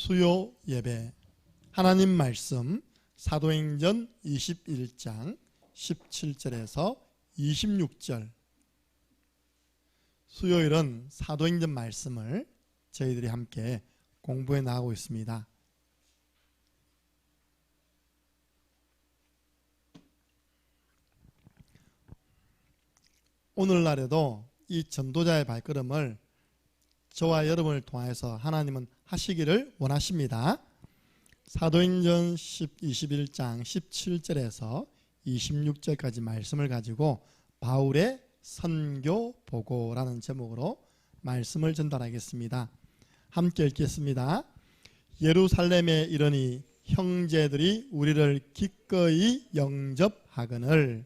수요 예배 하나님 말씀 사도행전 21장 17절에서 26절 수요일은 사도행전 말씀을 저희들이 함께 공부해 나가고 있습니다. 오늘날에도 이 전도자의 발걸음을 저와 여러분을 통해서 하나님은 하시기를 원하십니다. 사도행전 21장 17절에서 26절까지 말씀을 가지고 바울의 선교 보고라는 제목으로 말씀을 전달하겠습니다. 함께 읽겠습니다. 예루살렘에 이르니 형제들이 우리를 기꺼이 영접하거늘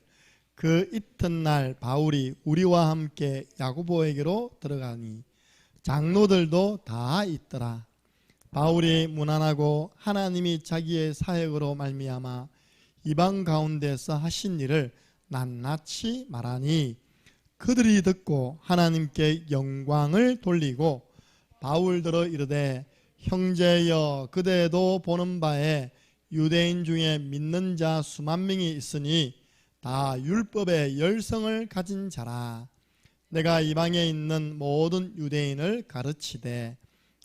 그 이튿날 바울이 우리와 함께 야고보에게로 들어가니 장로들도 다 있더라. 바울이 무난하고 하나님이 자기의 사역으로 말미암아 이방 가운데서 하신 일을 낱낱이 말하니 그들이 듣고 하나님께 영광을 돌리고 바울들어 이르되 형제여 그대도 보는 바에 유대인 중에 믿는 자 수만 명이 있으니 다 율법의 열성을 가진 자라. 내가 이방에 있는 모든 유대인을 가르치되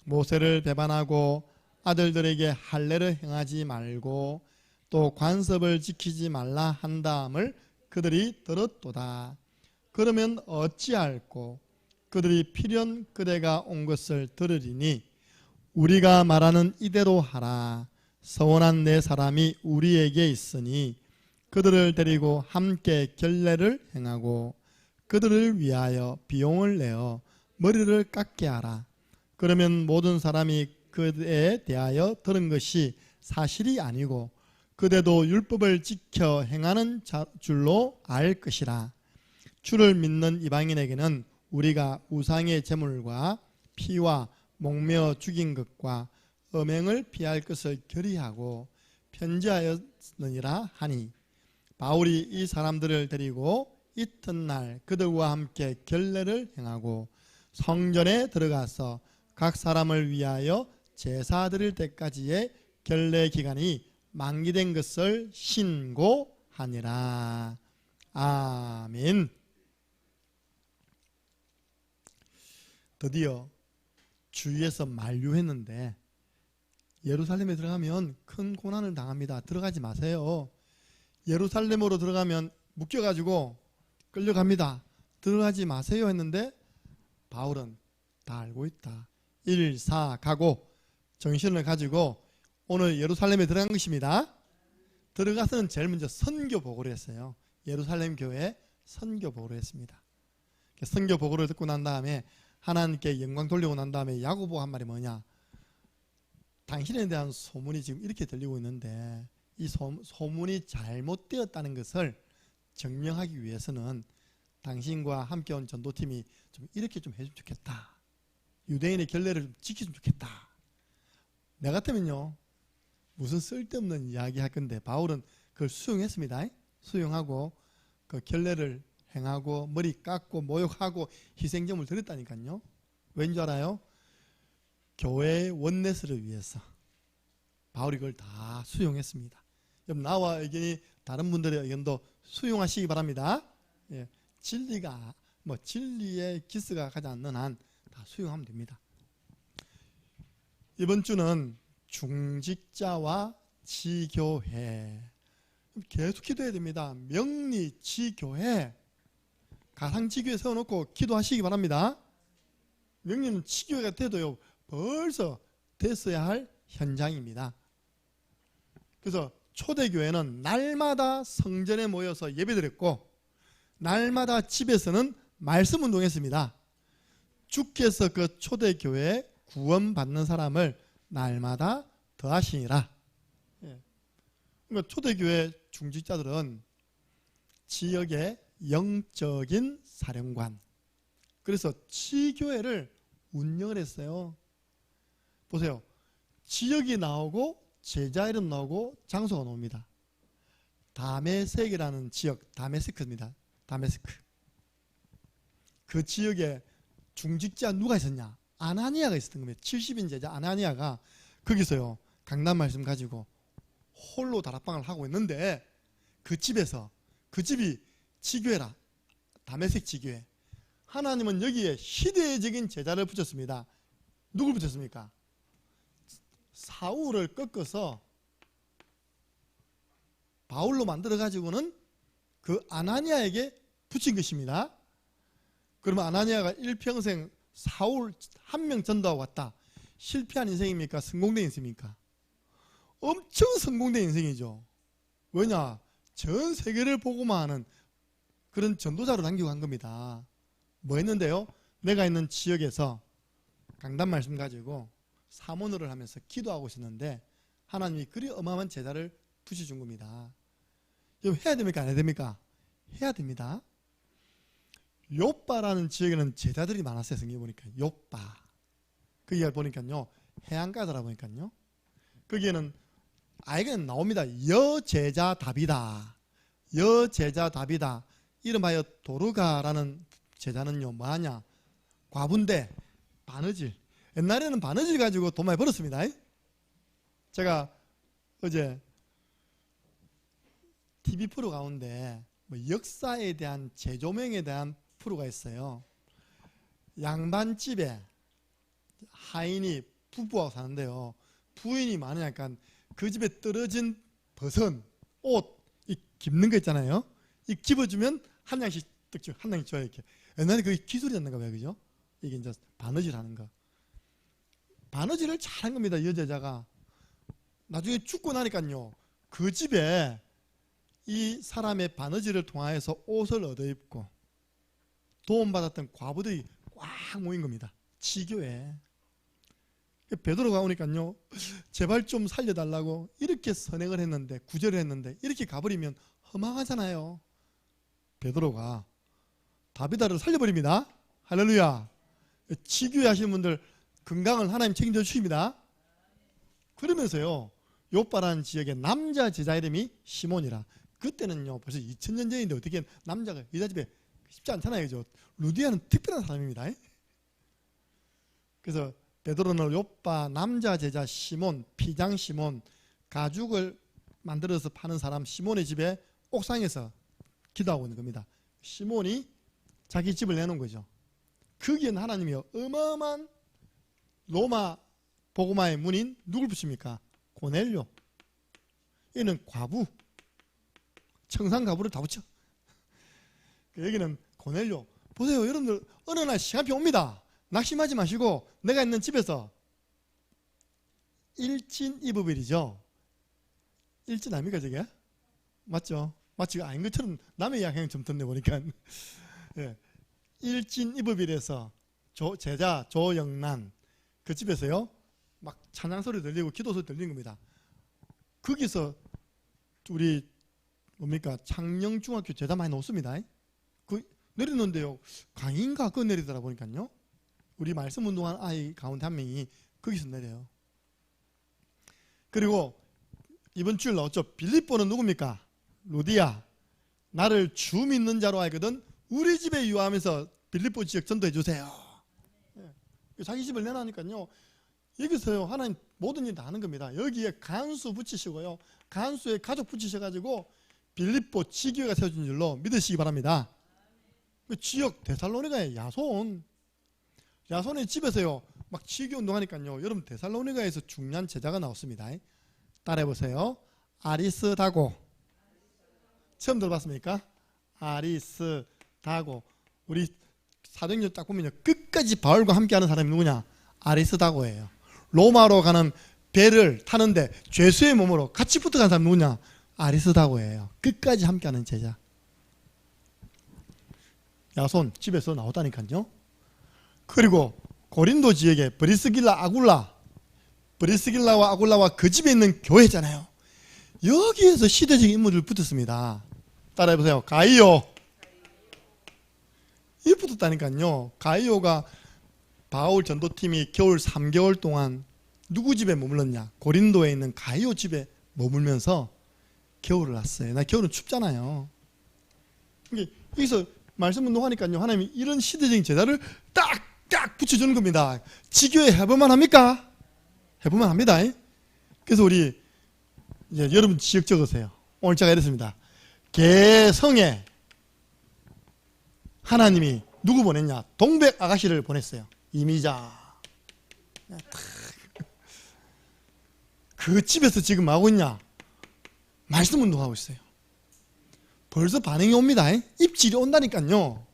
모세를 배반하고 아들들에게 할례를 행하지 말고 또 관습을 지키지 말라 한다함을 그들이 들었도다. 그러면 어찌할꼬? 그들이 필연 그대가 온 것을 들으리니 우리가 말하는 이대로 하라. 서원한 네 사람이 우리에게 있으니 그들을 데리고 함께 결례를 행하고 그들을 위하여 비용을 내어 머리를 깎게 하라. 그러면 모든 사람이 그대에 대하여 들은 것이 사실이 아니고 그대도 율법을 지켜 행하는 줄로 알 것이라. 주를 믿는 이방인에게는 우리가 우상의 제물과 피와 목매어 죽인 것과 음행을 피할 것을 결의하고 편지하였느니라 하니 바울이 이 사람들을 데리고 이튿날 그들과 함께 결례를 행하고 성전에 들어가서 각 사람을 위하여 제사 드릴 때까지의 결례 기간이 만기된 것을 신고하니라. 아멘. 드디어 주위에서 만류했는데 예루살렘에 들어가면 큰 고난을 당합니다. 들어가지 마세요. 예루살렘으로 들어가면 묶여가지고 끌려갑니다. 들어가지 마세요 했는데 바울은 다 알고 있다. 일사각오 정신을 가지고 오늘 예루살렘에 들어간 것입니다. 들어가서는 제일 먼저 선교 보고를 했어요. 예루살렘 교회에 선교 보고를 했습니다. 선교 보고를 듣고 난 다음에 하나님께 영광 돌리고 난 다음에 야고보가 한 말이 뭐냐? 당신에 대한 소문이 지금 이렇게 들리고 있는데 이 소문이 잘못되었다는 것을 증명하기 위해서는 당신과 함께 온 전도팀이 좀 이렇게 좀 해주면 좋겠다. 유대인의 결례를 좀 지키면 좋겠다. 내 같으면요 무슨 쓸데없는 이야기 할 건데 바울은 그걸 수용했습니다. 수용하고 그 결례를 행하고 머리 깎고 모욕하고 희생제물 드렸다니까요. 왠지 알아요? 교회의 원내스를 위해서 바울이 그걸 다 수용했습니다. 여러분 나와 의견이 다른 분들의 의견도 수용하시기 바랍니다. 예, 진리의 기스가 가지 않는 한 다 수용하면 됩니다. 이번 주는 중직자와 지교회 계속 기도해야 됩니다. 명리 지교회 가상지교회 세워놓고 기도하시기 바랍니다. 명리는 지교회가 돼도요 벌써 됐어야 할 현장입니다. 그래서 초대교회는 날마다 성전에 모여서 예배드렸고 날마다 집에서는 말씀 운동했습니다. 주께서 그 초대교회에 구원받는 사람을 날마다 더하시니라. 그러니까 초대교회 중직자들은 지역의 영적인 사령관, 그래서 지교회를 운영을 했어요. 보세요. 지역이 나오고 제자 이름 나오고 장소가 나옵니다. 다메섹이라는 지역, 다메스크입니다. 다메스크. 그 지역에 중직자 누가 있었냐? 아나니아가 있었던 겁니다. 70인 제자 아나니아가 거기서요 강단 말씀 가지고 홀로 다락방을 하고 있는데 그 집에서, 그 집이 지교회라, 다메섹 지교회, 하나님은 여기에 시대적인 제자를 붙였습니다. 누굴 붙였습니까? 사울을 꺾어서 바울로 만들어 가지고는 그 아나니아에게 붙인 것입니다. 그러면 아나니아가 일평생 사울 한 명 전도하고 왔다. 실패한 인생입니까? 성공된 인생입니까? 엄청 성공된 인생이죠. 왜냐? 전 세계를 보고만 하는 그런 전도자로 남기고 간 겁니다. 뭐 했는데요? 내가 있는 지역에서 강단 말씀 가지고 사모노를 하면서 기도하고 있었는데 하나님이 그리 어마어마한 제자를 붙여준 겁니다. 이거 해야 됩니까? 안 해야 됩니까? 해야 됩니다. 욥바라는 지역에는 제자들이 많았어요. 성경에 보니까 욥바, 거기가 보니까요 해안가더라 보니까요 거기에는 아이가 나옵니다. 여제자 답이다, 여제자 답이다. 이름하여 도르가라는 제자는요 뭐하냐, 과부인데 바느질, 옛날에는 바느질 가지고 돈 많이 벌었습니다. 제가 어제 TV 프로 가운데 뭐 역사에 대한 재조명에 대한 프로가 있어요. 양반집에 하인이 부부하고 사는데요, 부인이 많으니까 그 집에 떨어진 벗은 옷 이 깁는 거 있잖아요. 이 집어주면 한 장씩 떡 한 장씩 줘요. 이렇게 옛날에 그게 기술이었나 봐요. 그죠? 이게 이제 바느질 하는 거, 바느질을 잘한 겁니다. 여제자가 나중에 죽고 나니까요 그 집에 이 사람의 바느질을 통하여서 옷을 얻어 입고 도움받았던 과부들이 꽉 모인 겁니다. 지교에. 베드로가 오니까요 제발 좀 살려달라고 이렇게 선행을 했는데, 구제를 했는데 이렇게 가버리면 허망하잖아요. 베드로가 다비다를 살려버립니다. 할렐루야. 지교회 하시는 분들 건강을 하나님 책임져 주십니다. 그러면서요 욥바라는 지역의 남자 제자 이름이 시몬이라. 그때는요 벌써 2000년 전인데 어떻게 남자가 여자 집에 쉽지 않잖아요. 그죠? 루디아는 특별한 사람입니다. 그래서 베드로는 욥바 남자 제자 시몬, 피장 시몬, 가죽을 만들어서 파는 사람 시몬의 집에 옥상에서 기도하고 있는 겁니다. 시몬이 자기 집을 내놓은 거죠. 거기에는 하나님이 어마어마한 로마 복음화의 문인 누굴 붙입니까? 고넬료. 얘는 과부, 청산가부를 다 붙여. 여기는 고넬료. 보세요 여러분들, 어느 날 시간표 옵니다. 낙심하지 마시고 내가 있는 집에서 일진이브빌이죠. 일진 아닙니까 저게? 맞죠? 마치 아닌 것처럼 남의 이야기는 좀 듣네 보니까. 예. 일진이브빌에서 제자 조영란 그 집에서요 막 찬양 소리 들리고 기도 소리 들리는 겁니다. 거기서 우리 뭡니까 창녕중학교 제자 많이 놓습니다. 그 내리는데요 강인가 그거 내리더라 보니까요 우리 말씀 운동한 아이 가운데 한 명이 거기서 내려요. 그리고 이번 주일 나왔죠. 빌립보는 누굽니까? 루디아. 나를 주 믿는 자로 알거든 우리 집에 유하면서 빌립보 지역 전도해 주세요. 자기 집을 내놔니까요 여기서요 하나님 모든 일 다 하는 겁니다. 여기에 간수 붙이시고요 간수에 가족 붙이셔가지고 빌립보 지교회가 세워진 줄로 믿으시기 바랍니다. 그 지역 데살로니가의 야손의 집에서요 막 지교 운동하니까요 여러분 데살로니가에서 중요한 제자가 나왔습니다. 따라해보세요. 아리스다고. 처음 들어봤습니까? 아리스다고. 우리 사도행전 딱 보면요 끝까지 바울과 함께하는 사람이 누구냐? 아리스다고예요. 로마로 가는 배를 타는데 죄수의 몸으로 같이 붙어간 사람 누구냐? 아리스다고예요. 끝까지 함께하는 제자. 야손 집에서 나오다니까요. 그리고 고린도 지역에 브리스길라와 아굴라와 그 집에 있는 교회잖아요. 여기에서 시대적인 인물을 붙었습니다. 따라해보세요. 가이오. 이 붙었다니까요. 가이오가 바울 전도팀이 겨울 3개월 동안 누구 집에 머물렀냐? 고린도에 있는 가이오 집에 머물면서 겨울을 났어요. 나 겨울은 춥잖아요. 여기서 말씀 운동하니까요 하나님이 이런 시대적인 제자를 딱 붙여주는 겁니다. 지교회 해볼만 합니까? 해보면 합니다. 그래서 우리 이제 여러분 지역 적으세요. 오늘 제가 이랬습니다. 개성에 하나님이 누구 보냈냐? 동백 아가씨를 보냈어요. 이미자. 그 집에서 지금 하고 있냐? 말씀 운동하고 있어요. 벌써 반응이 옵니다. 입질이 온다니까요.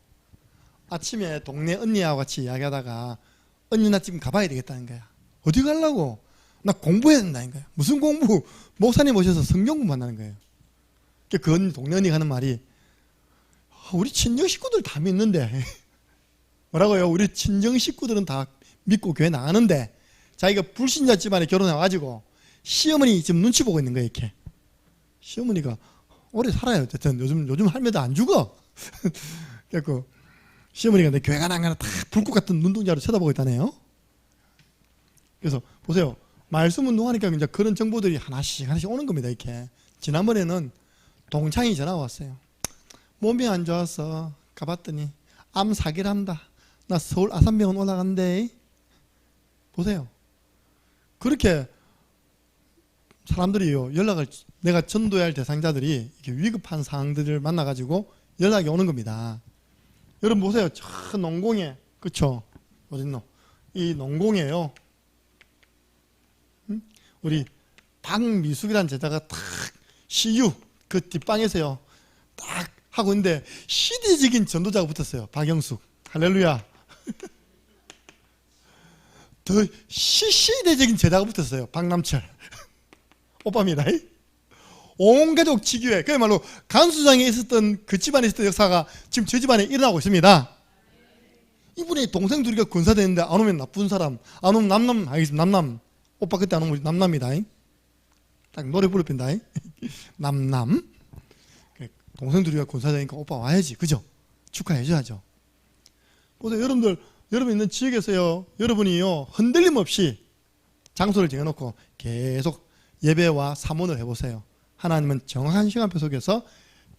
아침에 동네 언니하고 같이 이야기하다가 언니 나 지금 가봐야 되겠다는 거야. 어디 가려고? 나 공부해야 된다는 거야. 무슨 공부? 목사님 오셔서 성경 공부한다는 거예요. 그 언니, 동네 언니가 하는 말이 우리 친정 식구들 다 믿는데 뭐라고요? 우리 친정 식구들은 다 믿고 교회 나가는데 자기가 불신자 집안에 결혼해가지고 시어머니 지금 눈치 보고 있는 거예요. 이렇게 시어머니가 오래 살아요. 어쨌든 요즘 할매도 안 죽어. 그래서 시어머니가 내 교회 가나 안 가나 다 불꽃 같은 눈동자로 쳐다보고 있다네요. 그래서 보세요. 말씀 운동하니까 이제 그런 정보들이 하나씩 오는 겁니다. 이렇게 지난번에는 동창이 전화 왔어요. 몸이 안 좋아서 가봤더니 암 사기란다. 나 서울 아산병원 올라간대. 보세요. 그렇게 사람들이요 연락을 내가 전도해야 할 대상자들이 이렇게 위급한 상황들을 만나가지고 연락이 오는 겁니다. 여러분 보세요. 저 농공에 그쵸? 어딨노? 이 농공에요. 우리 박미숙이라는 제자가 딱 CU 그 뒷방에서요 딱 하고 있는데 시대적인 전도자가 붙었어요. 박영숙. 할렐루야. 더 시대적인 제자가 붙었어요. 박남철. 오빠입니다. 온 가족 지교회 그야말로 간수장에 있었던 그 집안에 있었던 역사가 지금 저 집안에 일어나고 있습니다. 이분의 동생 둘이가 군사되는데 안 오면 나쁜 사람, 안 오면 남남 알겠습니다. 남남. 오빠 그때 안 오면 남남이다. 딱 노래 부르핀다. 남남. 동생 둘이가 군사되니까 오빠 와야지. 그죠? 축하해줘야죠. 보세요. 여러분 있는 지역에서요 여러분이요 흔들림 없이 장소를 정해놓고 계속 예배와 사모를 해보세요. 하나님은 정한 시간표 속에서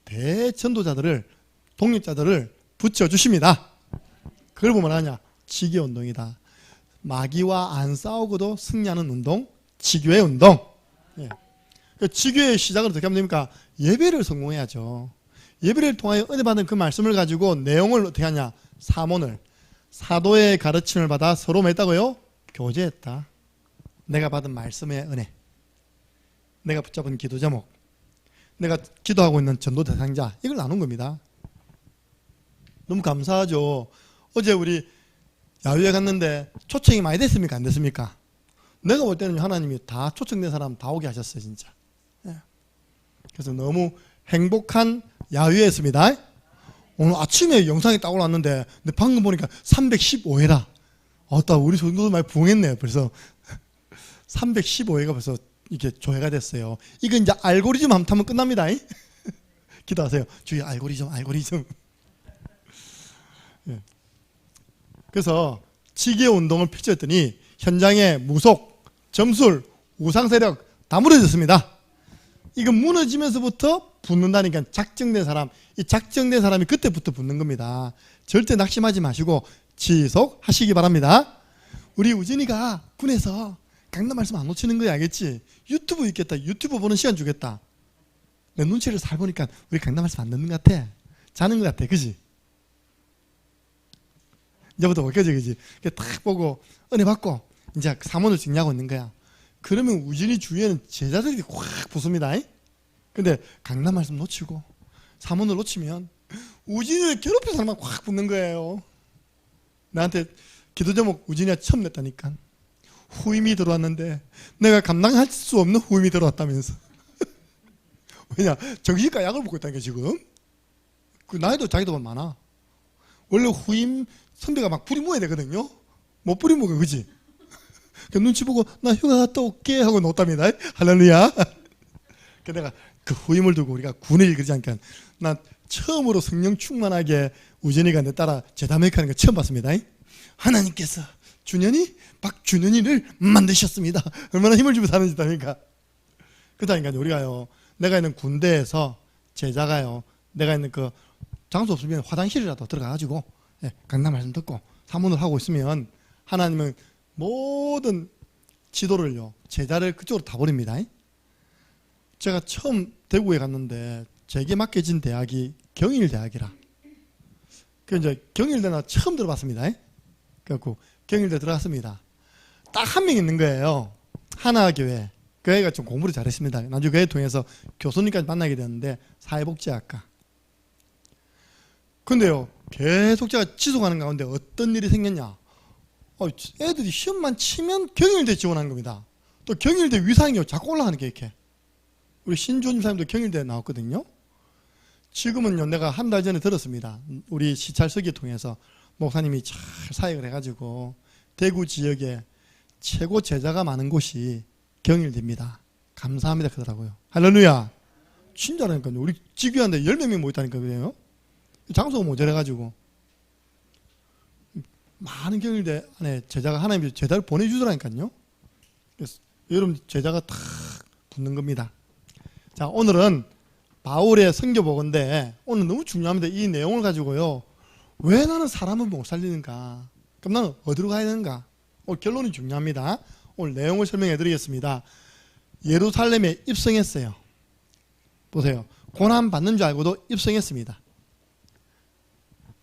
대전도자들을 독립자들을 붙여주십니다. 그걸 보면 하냐? 지교운동이다. 마귀와 안 싸우고도 승리하는 운동, 지교의 운동. 예. 지교의 시작을 어떻게 하면 됩니까? 예배를 성공해야죠. 예배를 통하여 은혜 받은 그 말씀을 가지고 내용을 어떻게 하냐? 사모를 사도의 가르침을 받아 서로 맺다고요? 교제했다. 내가 받은 말씀의 은혜, 내가 붙잡은 기도 제목, 내가 기도하고 있는 전도 대상자, 이걸 나눈 겁니다. 너무 감사하죠. 어제 우리 야유회 갔는데 초청이 많이 됐습니까? 안 됐습니까? 내가 볼 때는 하나님이 다 초청된 사람 다 오게 하셨어요. 진짜. 그래서 너무 행복한 야유회였습니다. 오늘 아침에 영상이 딱 올라왔는데 근데 방금 보니까 315회라. 아따 우리 성도들 많이 부응했네요. 그래서 315회가 벌써 이렇게 조회가 됐어요. 이거 이제 알고리즘 한번 타면 끝납니다. 기도하세요. 주의 알고리즘. 예. 그래서 지교 운동을 펼쳤더니 현장에 무속, 점술, 우상세력 다 무너졌습니다. 이거 무너지면서부터 붙는다니까 작정된 사람, 이 작정된 사람이 그때부터 붙는 겁니다. 절대 낙심하지 마시고 지속하시기 바랍니다. 우리 우진이가 군에서 강단 말씀 안 놓치는 거야, 알겠지? 유튜브 있겠다. 유튜브 보는 시간 주겠다. 내 눈치를 잘 보니까 우리 강단 말씀 안 듣는 것 같아. 자는 것 같아, 그지? 이제부터 먹혀져, 그지? 딱 보고 은혜 받고 이제 사문을 정리하고 있는 거야. 그러면 우진이 주위에는 제자들이 확 붙습니다. 근데 강단 말씀 놓치고 사문을 놓치면 우진이를 괴롭힌 사람만 확 붙는 거예요. 나한테 기도 제목 우진이가 처음 냈다니까. 후임이 들어왔는데 내가 감당할 수 없는 후임이 들어왔다면서. 왜냐? 정신과 약을 먹고 있다니까 지금. 그 나이도 자기도 많아. 원래 후임 선배가 막 부리모야 되거든요. 못 부리모가 그지? 그 눈치 보고 나 휴가 갔다 올게 하고 놓았답니다. 할렐루야. 그 내가 그 후임을 두고 우리가 군을 그러지 않니까 나 처음으로 성령 충만하게 우진이가 내 따라 제다메이크하는 거 처음 봤습니다. 하나님께서 박준현이를 만드셨습니다. 얼마나 힘을 주고 사는지 답니까? 그러니까 우리가요, 내가 있는 군대에서 제자가요, 내가 있는 그 장소 없으면 화장실이라도 들어가가지고 강단 말씀 듣고 사문을 하고 있으면 하나님은 모든 지도를요, 제자를 그쪽으로 다 버립니다. 제가 처음 대구에 갔는데 제게 맡겨진 대학이 경일대학이라. 그 이제 경일대나 처음 들어봤습니다. 그래갖고 경일대 들어갔습니다. 딱 한 명 있는 거예요. 하나교회. 그 애가 좀 공부를 잘했습니다. 나중에 그 애 통해서 교수님까지 만나게 됐는데 사회복지학과. 근데요, 계속 제가 지속하는 가운데 어떤 일이 생겼냐. 애들이 시험만 치면 경일대 지원하는 겁니다. 또 경일대 위상이요, 자꾸 올라가는 게 이렇게. 우리 신주님 사님도 경일대에 나왔거든요. 지금은요, 내가 한 달 전에 들었습니다. 우리 시찰서기 통해서 목사님이 잘 사역을 해가지고 대구 지역에 최고 제자가 많은 곳이 경일대입니다. 감사합니다 그러더라고요. 할렐루야. 진짜라니까요. 우리 지교한데 10명이 모였다니까요. 장소가 모자라가지고 많은 경일대 안에 제자가 하나님이 제자를 보내주더라니까요. 그래서 여러분 제자가 탁 붙는 겁니다. 자, 오늘은 바울의 선교복인데 오늘 너무 중요합니다. 이 내용을 가지고요. 왜 나는 사람을 못 살리는가? 그럼 나는 어디로 가야 되는가? 오늘 결론이 중요합니다. 오늘 내용을 설명해 드리겠습니다. 예루살렘에 입성했어요. 보세요. 고난 받는 줄 알고도 입성했습니다.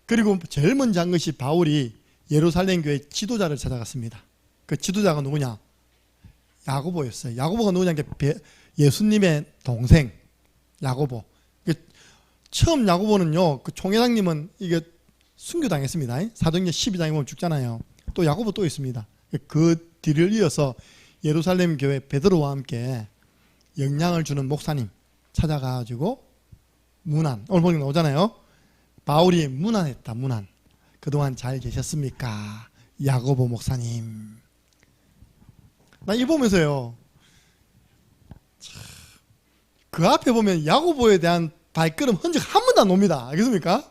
그리고 제일 먼저 한 것이 바울이 예루살렘 교회 지도자를 찾아갔습니다. 그 지도자가 누구냐? 야고보였어요. 야고보가 누구냐? 예수님의 동생 야고보. 처음 야고보는요, 그 총회장님은 이게 순교당했습니다. 사도행전 12장에 보면 죽잖아요. 또 야고보 또 있습니다. 그 뒤를 이어서 예루살렘 교회 베드로와 함께 영향을 주는 목사님 찾아가가지고 문안, 오늘 보니까 나오잖아요. 바울이 문안했다. 문안. 그동안 잘 계셨습니까? 야고보 목사님. 나 이 보면서요, 그 앞에 보면 야고보에 대한 발걸음 흔적 한 번도 안 놉니다. 알겠습니까?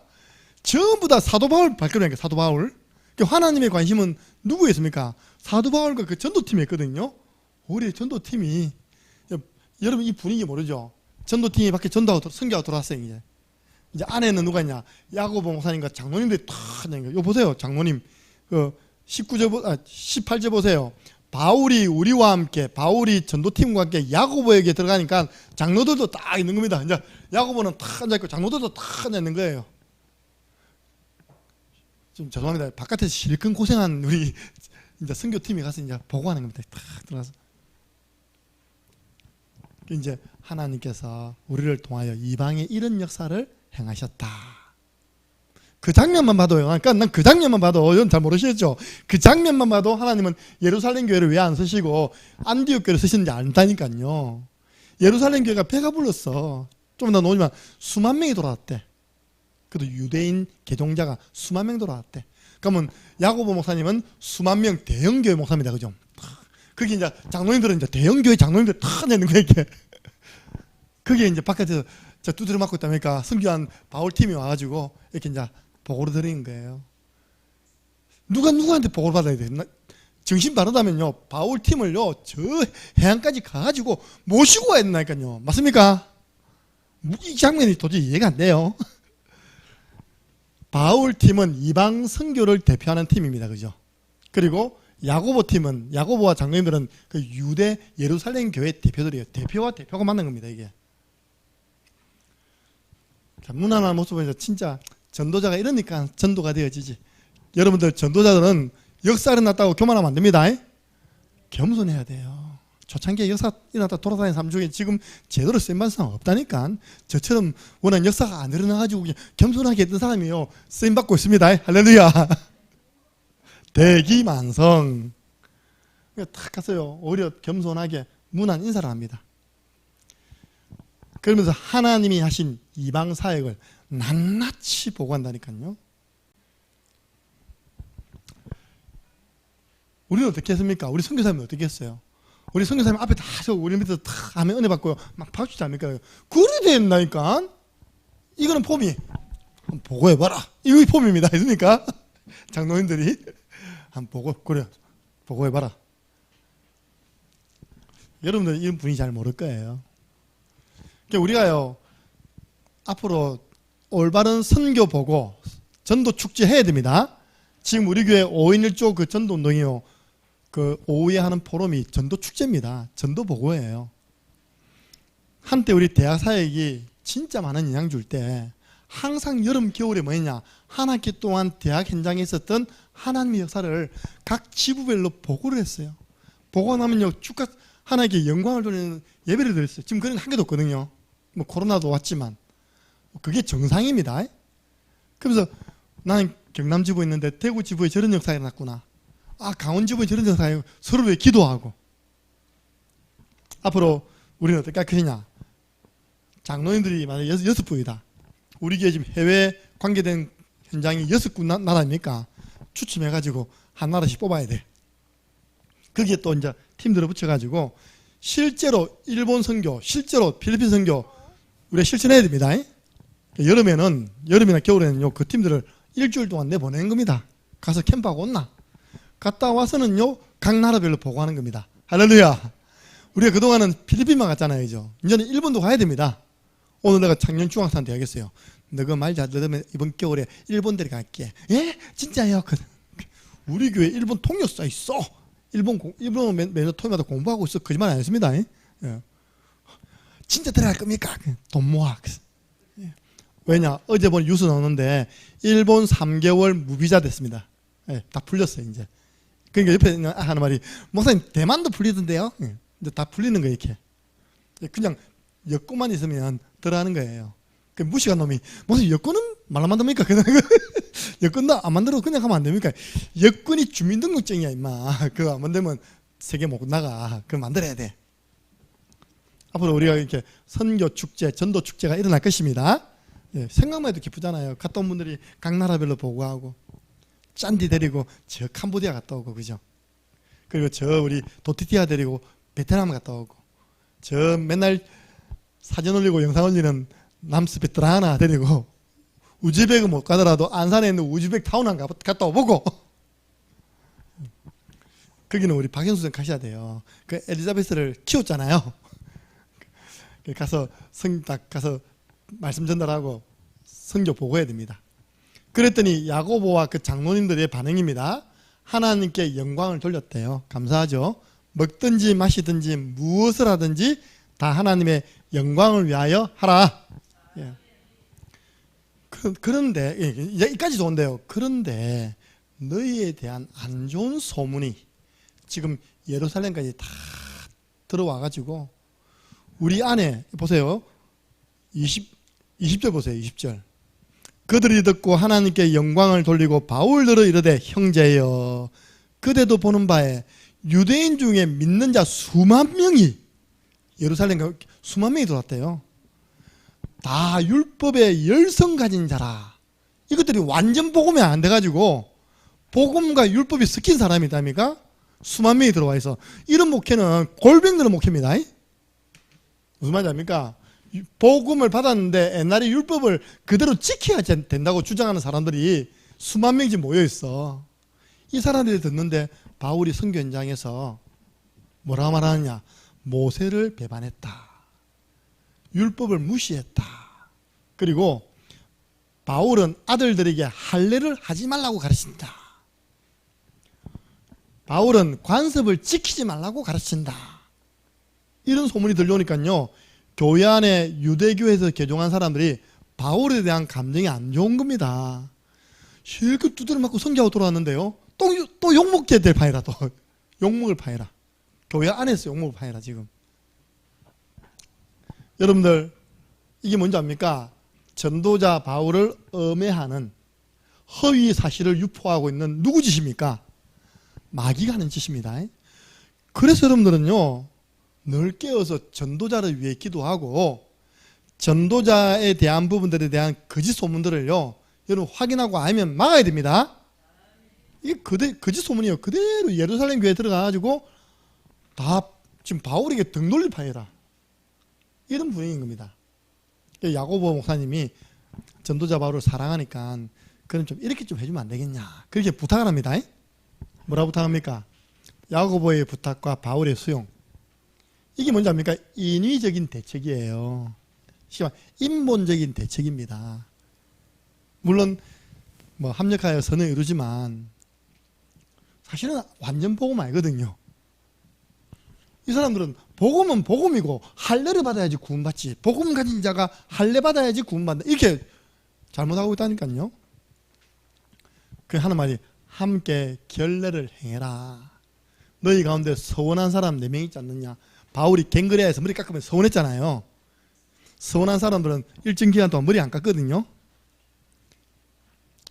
전부 다 사도 바울 발걸음이니까 사도 바울. 하나님의 관심은 누구에 있습니까? 사도 바울과 그 전도팀에 있거든요. 우리 전도팀이, 여러분 이 분위기 모르죠? 전도팀이 밖에 전도하고 선교하고 돌아왔어요. 이제 안에는 누가 있냐? 야고보 목사님과 장로님들이 탁 있는 거. 보세요, 장로님. 18절 보세요. 바울이 우리와 함께, 바울이 전도팀과 함께 야고보에게 들어가니까 장로들도 딱 있는 겁니다. 이제 야고보는 탁 앉아있고 장로들도 탁 앉아있는 거예요. 좀 죄송합니다. 바깥에서 실컷 고생한 우리 이제 선교팀이 가서 이제 보고하는 겁니다. 탁 들어가서. 이제 하나님께서 우리를 통하여 이방에 이런 역사를 행하셨다. 그 장면만 봐도요. 그러니까 난 그 장면만 봐도, 여러분 잘 모르시겠죠? 그 장면만 봐도 하나님은 예루살렘 교회를 왜 안 쓰시고 안디옥 교회를 쓰시는지 안다니까요. 예루살렘 교회가 배가 불렀어. 좀 더 나오지만 수만 명이 돌아왔대. 그래도 유대인 개종자가 수만 명 돌아왔대. 그러면 야고보 목사님은 수만 명 대형 교회 목사입니다. 그죠? 그게 이제 장로님들은 이제 대형 교회 장로님들 다 내는 거예요. 그게 이제 바깥에서 두드려 맞고 있다니까 선교한 바울 팀이 와가지고 이렇게 이제 보고를 드리는 거예요. 누구한테 보고를 받아야 돼? 정신 바르다면요, 바울 팀을요, 저 해안까지 가가지고 모시고 와야 된다니까요. 맞습니까? 이 장면이 도저히 이해가 안 돼요. 바울 팀은 이방 선교를 대표하는 팀입니다. 그죠? 그리고 야고보 팀은, 야고보와 장로님들은 그 유대 예루살렘 교회 대표들이에요. 대표와 대표가 만난 겁니다, 이게. 자, 무난한 모습은 진짜 전도자가 이러니까 전도가 되어지지. 여러분들 전도자들은 역사를 났다고 교만하면 안 됩니다. 겸손해야 돼요. 초창기에 역사 일어났다 돌아다니는 사람 중에 지금 제대로 쓰임받은 사람 없다니까. 저처럼 워낙 역사가 안 일어나가지고 그냥 겸손하게 했던 사람이요, 쓰임받고 있습니다. 할렐루야. 대기만성. 탁 갔어요. 오히려 겸손하게 문안 인사를 합니다. 그러면서 하나님이 하신 이방 사역을 낱낱이 보고한다니까요. 우리는 어떻게 했습니까? 우리 선교사님은 어떻게 했어요? 우리 선교사님 앞에 다 우리 밑에서 다 하면 은혜 받고 막 박수 치지 않습니까? 그래 된다니까. 이거는 폼이. 한번 보고해봐라. 이거 폼입니다. 있습니까? 장로님들이 한번 그래 보고해봐라. 여러분들 이런 분위기 잘 모를 거예요. 우리가요, 앞으로 올바른 선교 보고 전도 축제 해야 됩니다. 지금 우리 교회 5인 1조 그 전도 운동이요, 그 오후에 하는 포럼이 전도 축제입니다. 전도 보고예요. 한때 우리 대학 사역이 진짜 많은 영향 줄 때 항상 여름 겨울에 뭐였냐, 한 학기 동안 대학 현장에 있었던 하나님의 역사를 각 지부별로 보고를 했어요. 보고 나면요 쭉 하나님께 영광을 돌리는 예배를 드렸어요. 지금 그런 한 개도 없거든요. 뭐 코로나도 왔지만 그게 정상입니다. 그래서 나는 경남 지부에 있는데 대구 지부에 저런 역사가 일어났구나. 아, 강원 지부에 저런 역사가, 서로 왜 기도하고. 앞으로 우리는 어떻게 할 것이냐. 장로님들이 만약에 6분이다. 우리 교회 지금 해외 관계된 현장이 6군 나라입니까? 추첨해가지고 한 나라씩 뽑아야 돼. 거기에 또 이제 팀들을 붙여가지고 실제로 일본 선교, 실제로 필리핀 선교 우리가 실천해야 됩니다. 여름이나 겨울에는요 그 팀들을 일주일 동안 내보내는 겁니다. 가서 캠프하고 온나. 갔다 와서는요 각 나라별로 보고하는 겁니다. 할렐루야. 우리가 그동안은 필리핀만 갔잖아요. 이제는 일본도 가야 됩니다. 오늘 내가 작년 중앙사한테 얘기했어요. 너가 말 잘 들으면 이번 겨울에 일본 데려갈게. 예? 진짜요? 우리 교회 일본 통역사 있어. 일본 매년 토요일마다 공부하고 있어. 거짓말 안 했습니다. 예. 진짜 데려갈 겁니까? 돈 모아. 예. 왜냐? 어제 본 뉴스 나오는데 일본 3개월 무비자 됐습니다. 예, 다 풀렸어요 이제. 그러니까 옆에 하는 말이 목사님 대만도 풀리던데요. 예. 이제 다 풀리는 거예요 이렇게. 그냥 여권만 있으면 들어가는 거예요. 그 무식한 놈이 무슨 여권은 말로 만듭니까? 여권도 안 만들어도 그냥 하면 안 됩니까? 여권이 주민등록증이야 임마. 그거 안 만들면 세계 못 나가. 그거 만들어야 돼. 앞으로 우리가 이렇게 선교 축제, 전도 축제가 일어날 것입니다. 예, 생각만 해도 기쁘잖아요. 갔다 온 분들이 각 나라별로 보고하고 짠디 데리고 저 캄보디아 갔다 오고 그죠? 그리고 저 우리 도티티아 데리고 베트남 갔다 오고 저 맨날 사진 올리고 영상 올리는 남스베트라나 데리고 우즈벡은 못 가더라도 안산에 있는 우즈벡 타운 갔다 오고 거기는 우리 박현수 선 가셔야 돼요. 그 엘리자베스를 키웠잖아요. 가서 가서 말씀 전달하고 선교 보고해야 됩니다. 그랬더니 야고보와 그 장로님들의 반응입니다. 하나님께 영광을 돌렸대요. 감사하죠. 먹든지 마시든지 무엇을 하든지 다 하나님의 영광을 위하여 하라. 예. 그런데 여기까지 좋은데요. 그런데 너희에 대한 안 좋은 소문이 지금 예루살렘까지 다 들어와가지고 우리 안에 보세요. 20절 보세요. 20절. 그들이 듣고 하나님께 영광을 돌리고 바울들을 이르되 형제여 그대도 보는 바에 유대인 중에 믿는 자 수만 명이 예루살렘 수만 명이 들어왔대요. 다 율법의 열성 가진 자라. 이것들이 완전 복음이 안 돼가지고 복음과 율법이 섞인 사람이답니까? 수만 명이 들어와 있어. 이런 목회는 골병들의 목회입니다. 무슨 말인지 압니까? 복음을 받았는데 옛날에 율법을 그대로 지켜야 된다고 주장하는 사람들이 수만 명이 모여 있어. 이 사람들이 듣는데 바울이 선교 현장에서 뭐라 말하느냐? 모세를 배반했다. 율법을 무시했다. 그리고 바울은 아들들에게 할례를 하지 말라고 가르친다. 바울은 관습을 지키지 말라고 가르친다. 이런 소문이 들려오니까요. 교회 안에 유대교에서 개종한 사람들이 바울에 대한 감정이 안 좋은 겁니다. 실컷 두드려 맞고 선교하고 돌아왔는데요. 또 욕먹게 될 판이라 또. 욕먹을 판이라. 교회 안에서 욕먹을 판이라 지금. 여러분들 이게 뭔지 압니까? 전도자 바울을 음해하는 허위 사실을 유포하고 있는 누구 짓입니까? 마귀가 하는 짓입니다. 그래서 여러분들은요. 늘 깨어서 전도자를 위해 기도하고 전도자에 대한 부분들에 대한 거짓 소문들을요. 여러분 확인하고 알면 막아야 됩니다. 이게 거짓 소문이에요. 그대로 예루살렘 교회에 들어가가지고 다 지금 바울에게 등 돌릴 판이라. 이런 분위기인 겁니다. 야고보 목사님이 전도자 바울을 사랑하니까 그럼 좀 이렇게 좀 해주면 안 되겠냐. 그렇게 부탁을 합니다. 뭐라 부탁합니까? 야고보의 부탁과 바울의 수용. 이게 뭔지 압니까? 인위적인 대책이에요. 인본적인 대책입니다. 물론 뭐 합력하여 선을 이루지만 사실은 완전 복음 아니거든요. 이 사람들은 복음은 복음이고 할례를 받아야지 구원받지, 복음 가진 자가 할례 받아야지 구원받는다, 이렇게 잘못하고 있다니까요. 그 하는 말이 함께 결례를 행해라. 너희 가운데 서원한 사람 4명 있지 않느냐. 바울이 갱그레아에서 머리 깎으면 서원했잖아요. 서원한 사람들은 일정 기간 동안 머리 안 깎거든요.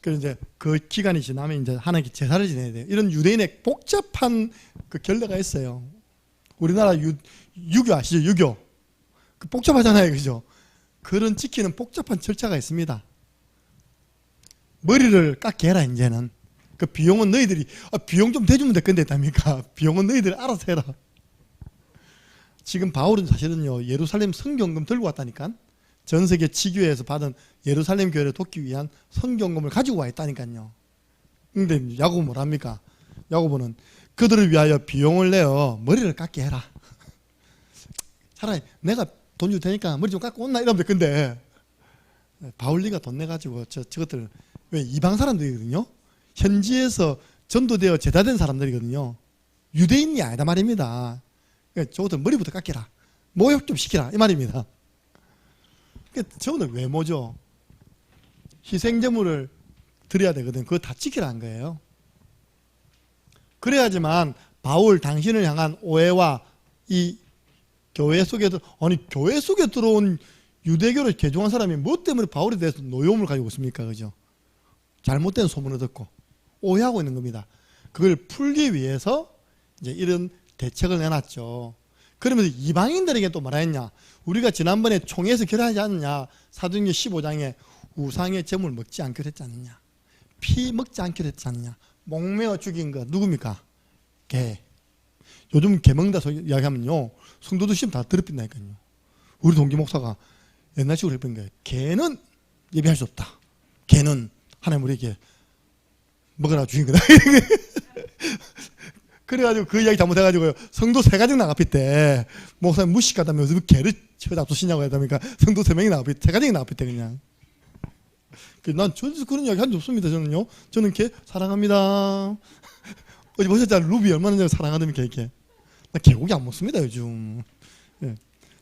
그래서 이제 그 기간이 지나면 이제 하나님께 제사를 지내야 돼요. 이런 유대인의 복잡한 그 결례가 있어요. 우리나라 유교 아시죠? 유교. 그 복잡하잖아요. 그죠? 그런 지키는 복잡한 절차가 있습니다. 머리를 깎게 해라, 이제는. 그 비용은 너희들이, 비용 좀 대주면 될 건데, 답니까? 비용은 너희들이 알아서 해라. 지금 바울은 사실은요, 예루살렘 성경금 들고 왔다니까? 전 세계 치교회에서 받은 예루살렘 교회를 돕기 위한 성경금을 가지고 와 있다니까요. 근데 야고보 뭐랍니까? 야고보는 그들을 위하여 비용을 내어 머리를 깎게 해라. 차라리 내가 돈 줄 테니까 머리 좀 깎고 온나 이러면 돼. 근데 바울리가 돈 내가지고 저것들, 왜 이방 사람들이거든요. 현지에서 전도되어 제자된 사람들이거든요. 유대인이 아니다 말입니다. 저것들 머리부터 깎이라, 모욕 좀 시키라, 이 말입니다. 저거는 외모죠. 희생제물을 드려야 되거든. 그거 다 지키라는 거예요. 그래야지만 바울 당신을 향한 오해와 이 교회 속에 교회 속에 들어온 유대교를 개종한 사람이 뭐 때문에 바울에 대해서 노여움을 가지고 있습니까? 그죠? 잘못된 소문을 듣고 오해하고 있는 겁니다. 그걸 풀기 위해서 이제 이런 대책을 내놨죠. 그러면서 이방인들에게 또 뭐라 했냐? 우리가 지난번에 총회에서 결의하지 않느냐? 사도행전 15장에 우상의 제물 먹지 않기로 했지 않느냐? 피 먹지 않기로 했지 않느냐? 목매어 죽인 거 누굽니까? 개. 요즘 개 먹는다 소리 이야기하면요, 성도들 시험 다 더럽힌다니까요. 우리 동기 목사가 옛날식으로 했던 거예요. 개는 예배할 수 없다. 개는 하나님 우리에게 먹으라 죽인 거다. 그래가지고 그 이야기 잘못해가지고요, 성도 3가정 나가피 때 목사님 무식하다며 무슨 개를 쳐잡수시냐고 하다니까 성도 3명이 나가피, 3가정이 나가피 때 그냥. 난 저에서 그런 이야기 한 적 없습니다. 저는요, 저는 개 사랑합니다. 어제 보셨잖아요, 루비 얼마나 사랑하답니까 이렇게. 나 개고기 안 먹습니다 요즘. 예.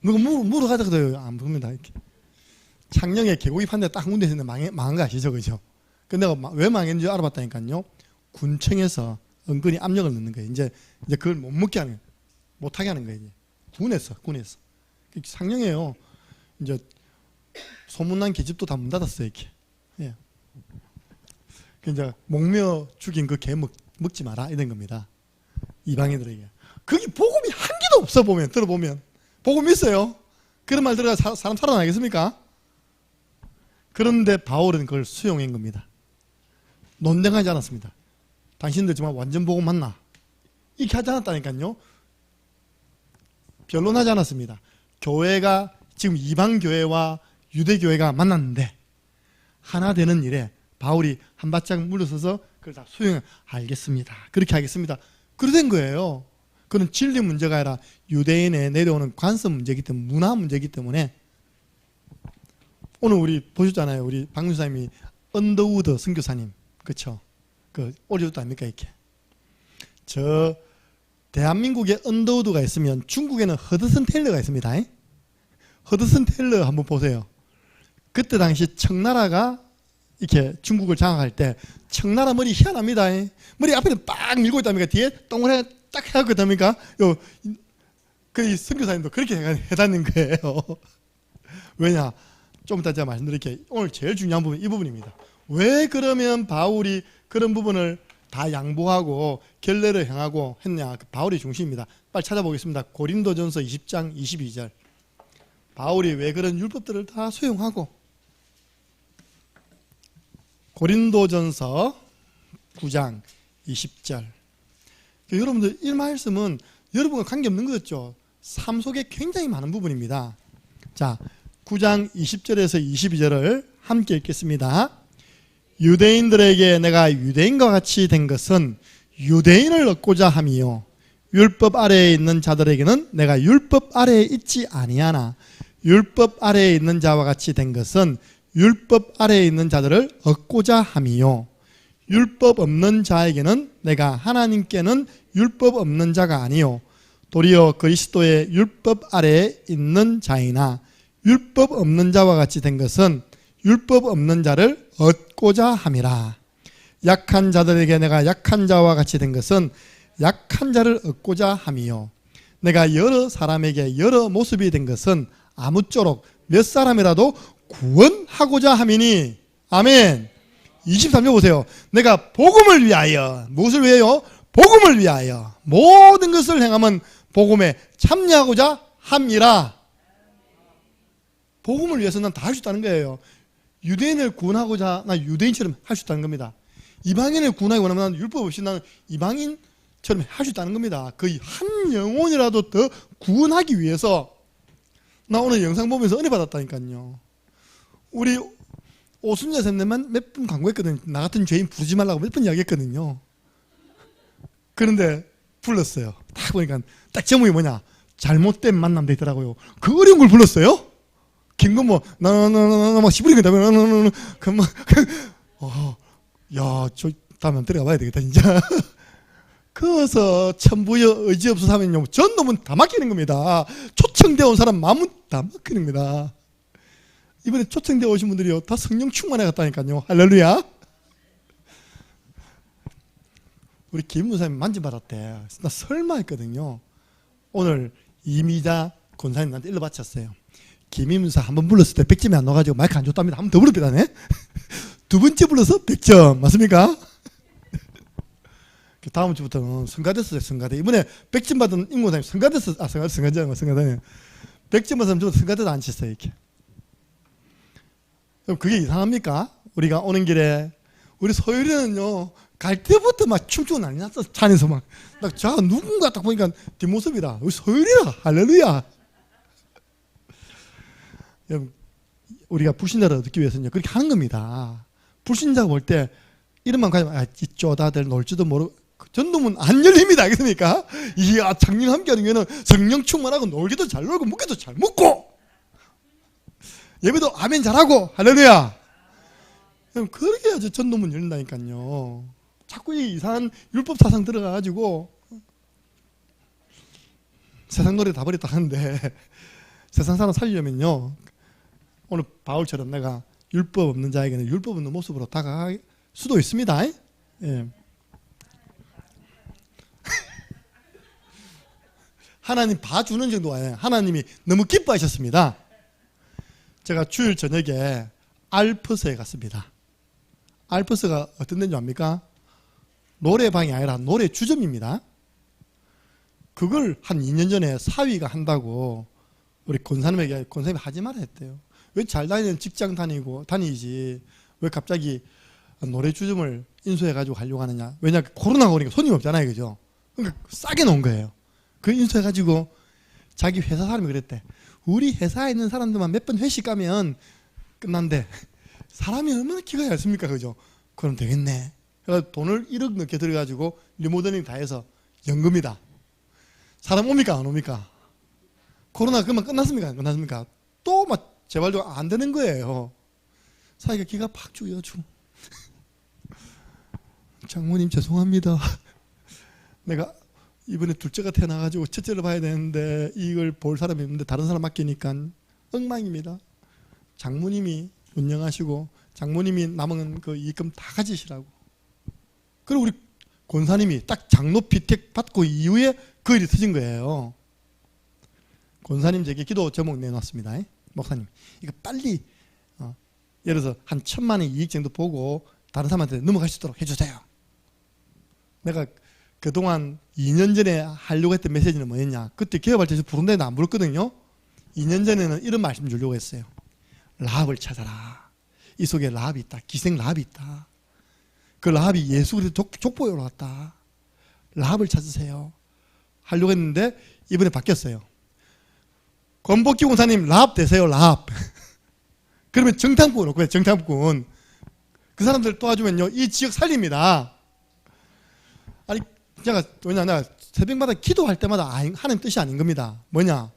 누가 물어가자 그래요, 안 먹습니다 이렇게. 창녕에 개고기 판대 딱 군데 있는데 망한 거 아시죠, 그죠? 근데 내가 왜 망했는지 알아봤다니까요. 군청에서 은근히 압력을 넣는 거예요. 이제 그걸 못 먹게 하는, 못 하게 하는 거예요. 이제. 군에서. 상령이에요. 이제 소문난 계집도 다 문 닫았어요, 이렇게. 예. 이제 목며 죽인 그 개 먹지 마라 이런 겁니다. 이방인들에게. 그게 복음이 한 개도 없어. 들어보면 복음 있어요. 그런 말 들어가 사람 살아나겠습니까? 그런데 바울은 그걸 수용한 겁니다. 논쟁하지 않았습니다. 당신들 정말 완전 복음 맞나? 이렇게 하지 않았다니까요. 변론하지 않았습니다. 교회가 지금 이방 교회와 유대 교회가 만났는데 하나 되는 일에 바울이 한 바짝 물러서서 그걸 다 알겠습니다. 그렇게 하겠습니다. 그렇게 된 거예요. 그건 진리 문제가 아니라 유대인에 내려오는 관습 문제이기 때문에, 문화 문제이기 때문에. 오늘 우리 보셨잖아요. 우리 박문사님이 언더우드 선교사님, 그렇죠? 그 오리우드 아닙니까 이렇게. 저 대한민국에 언더우드가 있으면 중국에는 허드슨 테일러가 있습니다. 허드슨 테일러 한번 보세요. 그때 당시 청나라가 이렇게 중국을 장악할 때 청나라 머리 희한합니다. 머리 앞에는 빡 밀고 있답니까? 뒤에 동그랗게 딱 해갖고 있답니까? 그 선교사님도 그렇게 해다닌 거예요. 왜냐? 좀 이따 제가 말씀드릴게요. 오늘 제일 중요한 부분 이 부분입니다. 왜 그러면 바울이 그런 부분을 다 양보하고 결례를 행하고 했냐? 바울이 중심입니다. 빨리 찾아보겠습니다. 고린도전서 20장 22절. 바울이 왜 그런 율법들을 다 수용하고. 고린도전서 9장 20절. 여러분들 이 말씀은 여러분과 관계없는 거였죠. 삶 속에 굉장히 많은 부분입니다. 자, 9장 20절에서 22절을 함께 읽겠습니다. 유대인들에게 내가 유대인과 같이 된 것은 유대인을 얻고자 함이요, 율법 아래에 있는 자들에게는 내가 율법 아래에 있지 아니하나 율법 아래에 있는 자와 같이 된 것은 율법 아래에 있는 자들을 얻고자 함이요, 율법 없는 자에게는 내가 하나님께는 율법 없는 자가 아니요 도리어 그리스도의 율법 아래에 있는 자이나 율법 없는 자와 같이 된 것은 율법 없는 자를 얻고자 함이라. 약한 자들에게 내가 약한 자와 같이 된 것은 약한 자를 얻고자 함이요 내가 여러 사람에게 여러 모습이 된 것은 아무쪼록 몇 사람이라도 구원하고자 함이니. 아멘. 23절 보세요. 내가 복음을 위하여, 무엇을 위하여? 복음을 위하여 모든 것을 행하면 복음에 참여하고자 함이라. 복음을 위해서는 다 할 수 있다는 거예요. 유대인을 구원하고자 나 유대인처럼 할 수 있다는 겁니다. 이방인을 구원하기 원하면 율법 없이 나는 이방인처럼 할 수 있다는 겁니다. 거의 한 영혼이라도 더 구원하기 위해서. 나 오늘 영상 보면서 은혜 받았다니까요. 우리 오순자 쌤네만 몇 번 광고했거든요. 나 같은 죄인 부르지 말라고 몇 번 이야기했거든요. 그런데 불렀어요. 딱 보니까 딱 제목이 뭐냐? 잘못된 만남 돼 있더라고요. 그 어려운 걸 불렀어요? 긴거 뭐 나나나나나 막 시부리게 되면 그막 야, 저 다음에 들어가 봐야 되겠다 진짜. 그래서 천부여 의지 없어서 하면요 전 놈은 다 막히는 겁니다. 초청되어 온 사람 마음은 다 막히는 겁니다. 이번에 초청되어 오신 분들이요 다 성령 충만해 갔다니까요. 할렐루야. 우리 김 목사님 만져받았대. 나 설마 했거든요. 오늘 이미자 권사님 나한테 일러 바쳤어요. 김임사 한번 불렀을 때 100점이 안 나와가지고 마이크 안 줬답니다. 한 번 더 불렀다네. 두 번째 불러서 100점 맞습니까? 다음 주부터는 성가됐어요. 성가대. 이번에 100점 받은 임고사님 성가됐어. 성가대장 100점 받은 사람 성가대도 안 쳤어요. 이렇게. 그럼 그게 이상합니까? 우리가 오는 길에 우리 소율이는요 갈 때부터 막 춤추고 난리 났어. 찬에서 막 자 누군가 딱 보니까 뒷모습이라 우리 소율이라. 할렐루야. 우리가 불신자를 얻기 위해서는 그렇게 하는 겁니다. 불신자가 볼 때 이름만 가지고 이 쪼다들 놀지도 모르고 전도문 안 열립니다. 알겠습니까? 이야 장님 함께 하는 게는 성령 충만하고 놀기도 잘 놀고 먹기도 잘 먹고 예배도 아멘 잘하고 할렐루야. 그렇게 해야지 전도문 열린다니까요. 자꾸 이 이상한 율법 사상 들어가가지고 세상 노래 다 버렸다 하는데 세상 사람 살리려면요 오늘 바울처럼 내가 율법 없는 자에게는 율법 없는 모습으로 다가갈 수도 있습니다. 예. 하나님 봐주는 정도 아니에요. 하나님이 너무 기뻐하셨습니다. 제가 주일 저녁에 알프스에 갔습니다. 알프스가 어떤 데인지 압니까? 노래방이 아니라 노래 주점입니다. 그걸 한 2년 전에 사위가 한다고 우리 권사님에게 권사님이 하지 말아 했대요. 왜 잘 다니는 직장 다니지 왜 갑자기 노래 주점을 인수해가지고 하려고 하느냐. 왜냐 코로나가 오니까 손님 없잖아요. 그죠? 그러니까 싸게 놓은 거예요. 그 인수해가지고 자기 회사 사람이 그랬대. 우리 회사에 있는 사람들만 몇 번 회식 가면 끝난대. 사람이 얼마나 기가 얇습니까? 그죠? 그럼 되겠네. 그래서 돈을 1억 넘게 들여가지고 리모델링 다 해서 연금이다. 사람 옵니까? 안 옵니까? 코로나 그만 끝났습니까? 안 끝났습니까? 또 막 재발도 안 되는 거예요. 사이가 기가 팍 죽여가지고 장모님 죄송합니다. 내가 이번에 둘째가 태어나가지고 첫째를 봐야 되는데 이걸 볼 사람이 없는데 다른 사람 맡기니까 엉망입니다. 장모님이 운영하시고 장모님이 남은 그 이익금 다 가지시라고. 그리고 우리 권사님이 딱 장로 피택 받고 이후에 그 일이 터진 거예요. 권사님 제게 기도 제목 내놨습니다. 목사님 이거 빨리 예를 들어서 한 1,000만 원 이익 정도 보고 다른 사람한테 넘어갈 수 있도록 해주세요. 내가 그동안 2년 전에 하려고 했던 메시지는 뭐였냐. 그때 개업할 때 부른데는 안 부르거든요. 2년 전에는 이런 말씀 주려고 했어요. 라합을 찾아라. 이 속에 라합이 있다. 기생 라합이 있다. 그 라합이 예수 그리스도 족보에 올라왔다. 라합을 찾으세요. 하려고 했는데 이번에 바뀌었어요. 권복기 공사님 라합 되세요. 라합. 그러면 정탐꾼 놓고 정탐꾼. 그 사람들 도와주면요 이 지역 살립니다. 아니 제가 왜냐 새벽마다 기도할 때마다 하는 뜻이 아닌 겁니다. 뭐냐?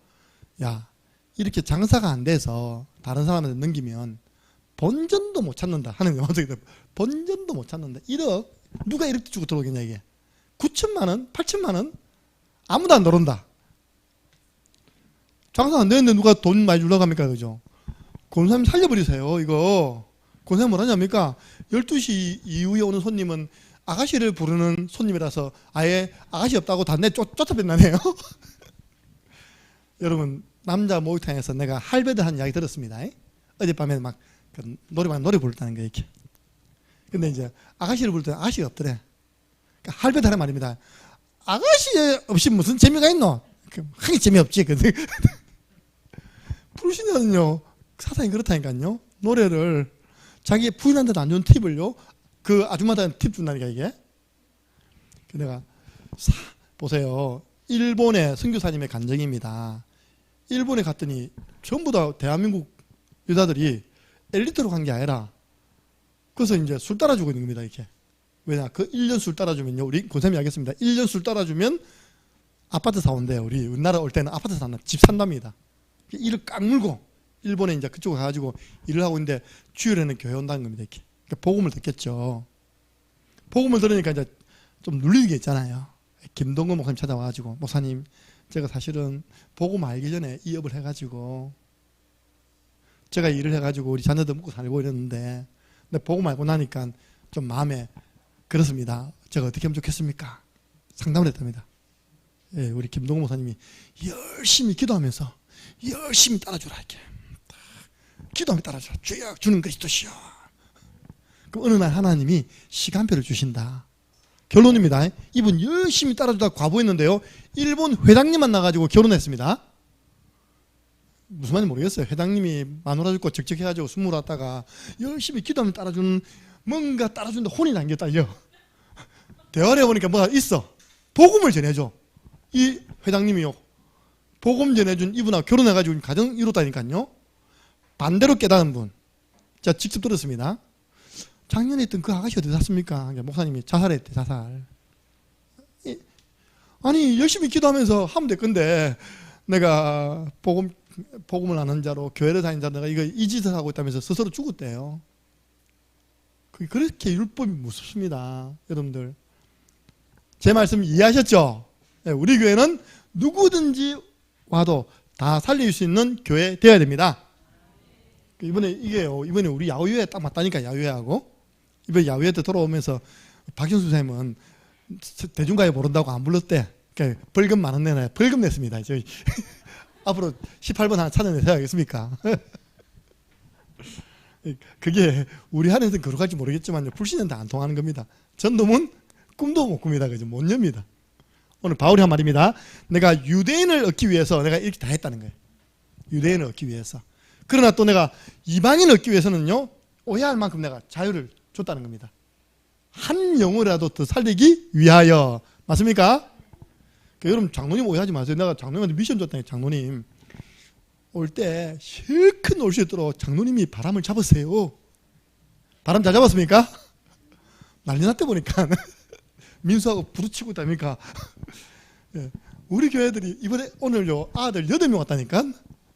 야 이렇게 장사가 안 돼서 다른 사람한테 넘기면 본전도 못 찾는다 하는 거. 본전도 못 찾는다. 1억 누가 1억 주고 들어오겠냐 이게. 9천만 원, 8천만 원 아무도 안 들어온다. 장사 안 되는데 누가 돈 많이 주려고 합니까? 그죠? 권사님 살려버리세요. 이거 권사님 뭐라 합니까? 12시 이후에 오는 손님은 아가씨를 부르는 손님이라서 아예 아가씨 없다고 다 쫓아뱉나네요. 여러분, 남자 목욕탕에서 내가 할배들 한 이야기 들었습니다. 어젯밤에 막 노래방 노래 부르다는 거 이렇게. 근데 이제 아가씨를 부를 때 아가씨가 없더래. 그러니까 할배들 하는 말입니다. 아가씨 없이 무슨 재미가 있노? 하기 재미없지. 근데 부르시면요 사상이 그렇다니까요. 노래를 자기 부인한테도 안 준 팁을요 그 아줌마한테 팁 준다니까 이게. 내가 보세요. 일본의 선교사님의 간증입니다. 일본에 갔더니 전부 다 대한민국 여자들이 엘리트로 간 게 아니라 그래서 이제 술 따라주고 있는 겁니다. 이렇게. 왜냐? 그 1년 술 따라주면요. 우리 권사님이 알겠습니다. 1년 술 따라주면 아파트 사온대요. 우리나라 올 때는 아파트 산다. 집 산답니다. 일을 꽉 물고 일본에 이제 그쪽에 가가지고 일을 하고 있는데 주일에는 교회 온다는 겁니다. 이렇게. 그러니까 복음을 듣겠죠. 복음을 들으니까 이제 좀 눌리는 게 있잖아요. 김동건 목사님 찾아와가지고 목사님 제가 사실은 복음 알기 전에 이 업을 해가지고 제가 일을 해가지고 우리 자녀들 먹고 살고 이랬는데 근데 복음 알고 나니까 좀 마음에 그렇습니다. 제가 어떻게 하면 좋겠습니까? 상담을 했답니다. 예, 우리 김동건 목사님이 열심히 기도하면서 열심히 따라주라 이렇게 기도하면 따라주라. 주여 주는 그리스도시여. 그럼 어느 날 하나님이 시간표를 주신다. 결론입니다. 이분 열심히 따라주다가 과부했는데요. 일본 회장님 만나가지고 결혼했습니다. 무슨 말인지 모르겠어요. 회장님이 마누라 죽고 적적해가지고 숨을 왔다가 열심히 기도하면 따라주는 뭔가 따라주는데 혼이 난 게 딸려. 대화를 해보니까 뭐가 있어. 복음을 전해줘. 이 회장님이요. 복음 전해준 이분하고 결혼해가지고 가정 이뤘다니까요. 반대로 깨달은 분. 제가 직접 들었습니다. 작년에 있던 그 아가씨 어디 샀습니까? 목사님이 자살했대, 자살. 아니, 열심히 기도하면서 하면 될 건데, 내가 복음을 아는 자로, 교회를 다니는 자로 내가 이 짓을 하고 있다면서 스스로 죽었대요. 그렇게 율법이 무섭습니다. 여러분들. 제 말씀 이해하셨죠? 우리 교회는 누구든지 와도 다 살릴 수 있는 교회 되어야 됩니다. 이번에 우리 야후회에 딱 맞다니까, 야후회하고. 이번에 야후회 때 돌아오면서 박현수 선생님은 대중가요 모른다고 안 불렀대. 그러니까 벌금 만원 내놔야 벌금 냈습니다. 저희 앞으로 18번 하나 찾아내셔야 하겠습니까? 그게 우리 안에서는 거룩할지 모르겠지만 불신은 다 안 통하는 겁니다. 전도문 꿈도 못 꿉니다. 그죠? 못 엽니다. 오늘 바울이 한 말입니다. 내가 유대인을 얻기 위해서 내가 이렇게 다 했다는 거예요. 유대인을 얻기 위해서. 그러나 또 내가 이방인을 얻기 위해서는요, 오해할 만큼 내가 자유를 줬다는 겁니다. 한 영혼이라도 더 살리기 위하여. 맞습니까? 여러분, 장로님 오해하지 마세요. 내가 장로님한테 미션 줬다니까, 장로님. 올 때 실컷 올 수 있도록 장로님이 바람을 잡으세요. 바람 잘 잡았습니까? 난리 났대 보니까. 민수하고 부르치고 있다니까. 우리 교회들이 이번에 오늘요, 아들 8명 왔다니까?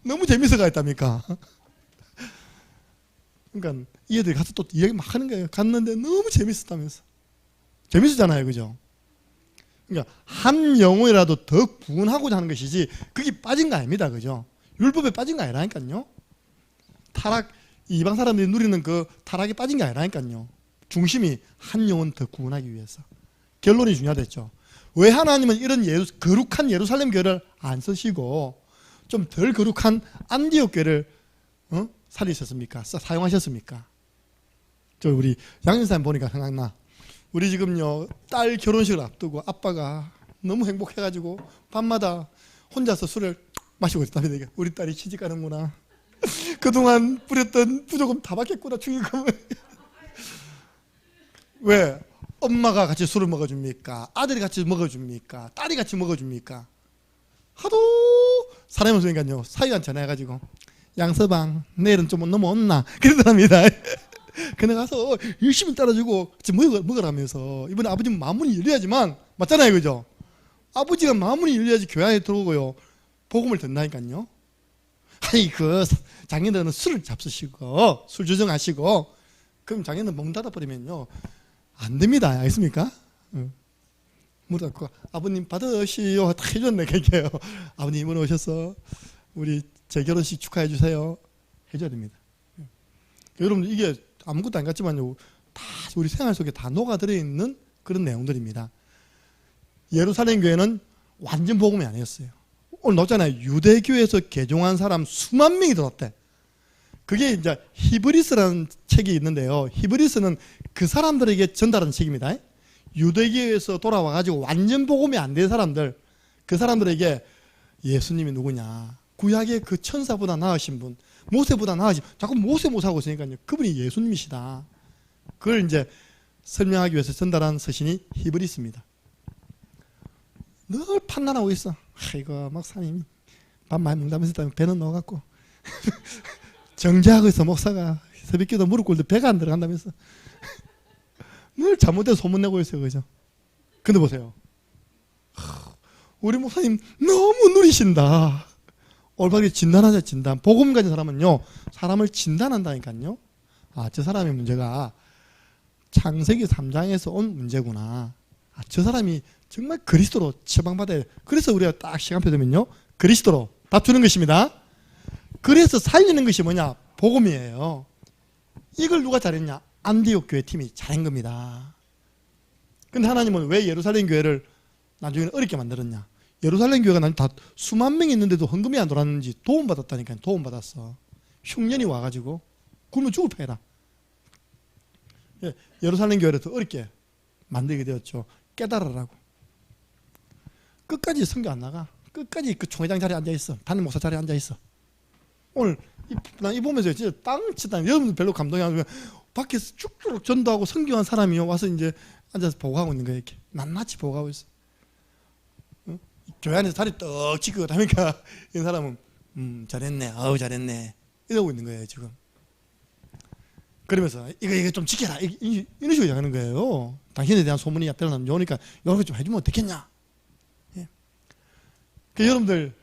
너무 재밌어 가있답니까? 그러니까 이 애들이 가서 또 이야기 막 하는 거예요. 갔는데 너무 재밌었다면서. 재밌었잖아요. 그죠? 그러니까 한 영혼이라도 더 구원하고자 하는 것이지 그게 빠진 거 아닙니다. 그죠? 율법에 빠진 거 아니라니까요. 이방 사람들이 누리는 그 타락에 빠진 게 아니라니까요. 중심이 한 영혼 더 구원하기 위해서. 결론이 중요하겠죠. 왜 하나님은 이런 거룩한 예루살렘 교회를 안 쓰시고 좀 덜 거룩한 안디옥 교회를 살리셨습니까? 사용하셨습니까? 저 우리 양현사님 보니까 생각나. 우리 지금요, 딸 결혼식을 앞두고 아빠가 너무 행복해가지고 밤마다 혼자서 술을 마시고 있답니다. 우리 딸이 시집가는구나. 그동안 뿌렸던 부조금 다 받겠구나, 축의금을. 왜? 엄마가 같이 술을 먹어줍니까? 아들이 같이 먹어줍니까? 딸이 같이 먹어줍니까? 하도 사람이 없으니까요, 사위한 전화해가지고 양서방 내일은 좀 너무 없나? 그러더랍니다. 그래 가서 열심히 따라주고 같이 먹으라면서. 이번에 아버지는 마음문이 열려야지만, 맞잖아요. 그죠? 아버지가 마음문이 열려야지 교회 안에 들어오고요, 복음을 듣나니까요. 아니 장인들은 술을 잡수시고 술 조정하시고 그럼 장인들 문 닫아버리면요 안 됩니다. 알겠습니까? 물어갖고 아버님 받으시오 다 해줬네. 그게요. 아버님 이번에 오셔서 우리 제 결혼식 축하해 주세요. 해줘야 됩니다. 여러분 이게 아무것도 안 같지만요, 다 우리 생활 속에 다 녹아들어 있는 그런 내용들입니다. 예루살렘 교회는 완전 복음이 아니었어요. 오늘 나왔잖아요. 유대교에서 개종한 사람 수만 명이 들었대. 그게 이제 히브리스라는 책이 있는데요. 히브리스는 그 사람들에게 전달하는 책입니다. 유대교에서 돌아와가지고 완전 복음이 안 된 사람들, 그 사람들에게 예수님이 누구냐, 구약의 그 천사보다 나으신 분, 모세보다 나으신, 자꾸 모세 하고 있으니까요, 그분이 예수님이시다. 그걸 이제 설명하기 위해서 전달한 서신이 히브리스입니다. 늘 판단하고 있어. 아이고 목사님이 밥 많이 먹다면서 배는 넣어갖고 정죄하고 있어. 목사가 새벽기도 무릎 꿇도 배가 안 들어간다면서 늘 잘못돼서 소문내고 있어요. 그죠? 근데 보세요, 우리 목사님 너무 누리신다. 올바르게 진단하자. 진단. 복음 가진 사람은요, 사람을 진단한다니까요. 아, 저 사람의 문제가 창세기 3장에서 온 문제구나. 아, 저 사람이 정말 그리스도로 처방받아야 돼. 그래서 우리가 딱 시간표 되면요, 그리스도로 다투는 것입니다. 그래서 살리는 것이 뭐냐? 복음이에요. 이걸 누가 잘했냐? 안디옥 교회 팀이 잘한 겁니다. 근데 하나님은 왜 예루살렘 교회를 나중에는 어렵게 만들었냐? 예루살렘 교회가 다 수만 명이 있는데도 헌금이 안 돌았는지 도움받았다니까요. 도움받았어. 흉년이 와가지고 굶어 죽을 판이다. 예루살렘 교회를 더 어렵게 만들게 되었죠. 깨달으라고. 끝까지 성교 안 나가. 끝까지 그 총회장 자리에 앉아있어. 담임 목사 자리에 앉아있어. 오늘 난 이 보면서 진짜 땅 치다. 여러분들 별로 감동이 안 오면 밖에서 쭉쭉 전도하고 성교한 사람이 와서 이제 앉아서 보고하고 있는 거예요. 이렇게 낱낱이 보고하고 있어. 응? 교회 안에서 다리 떡 짚고 다니까 이 사람은 잘했네. 아우 잘했네. 이러고 있는 거예요 지금. 그러면서 이거 좀 지켜라. 이런 식으로 하는 거예요. 당신에 대한 소문이 앞에나면 오니까 이런 거 좀 해주면 어떻겠냐. 예. 그 여러분들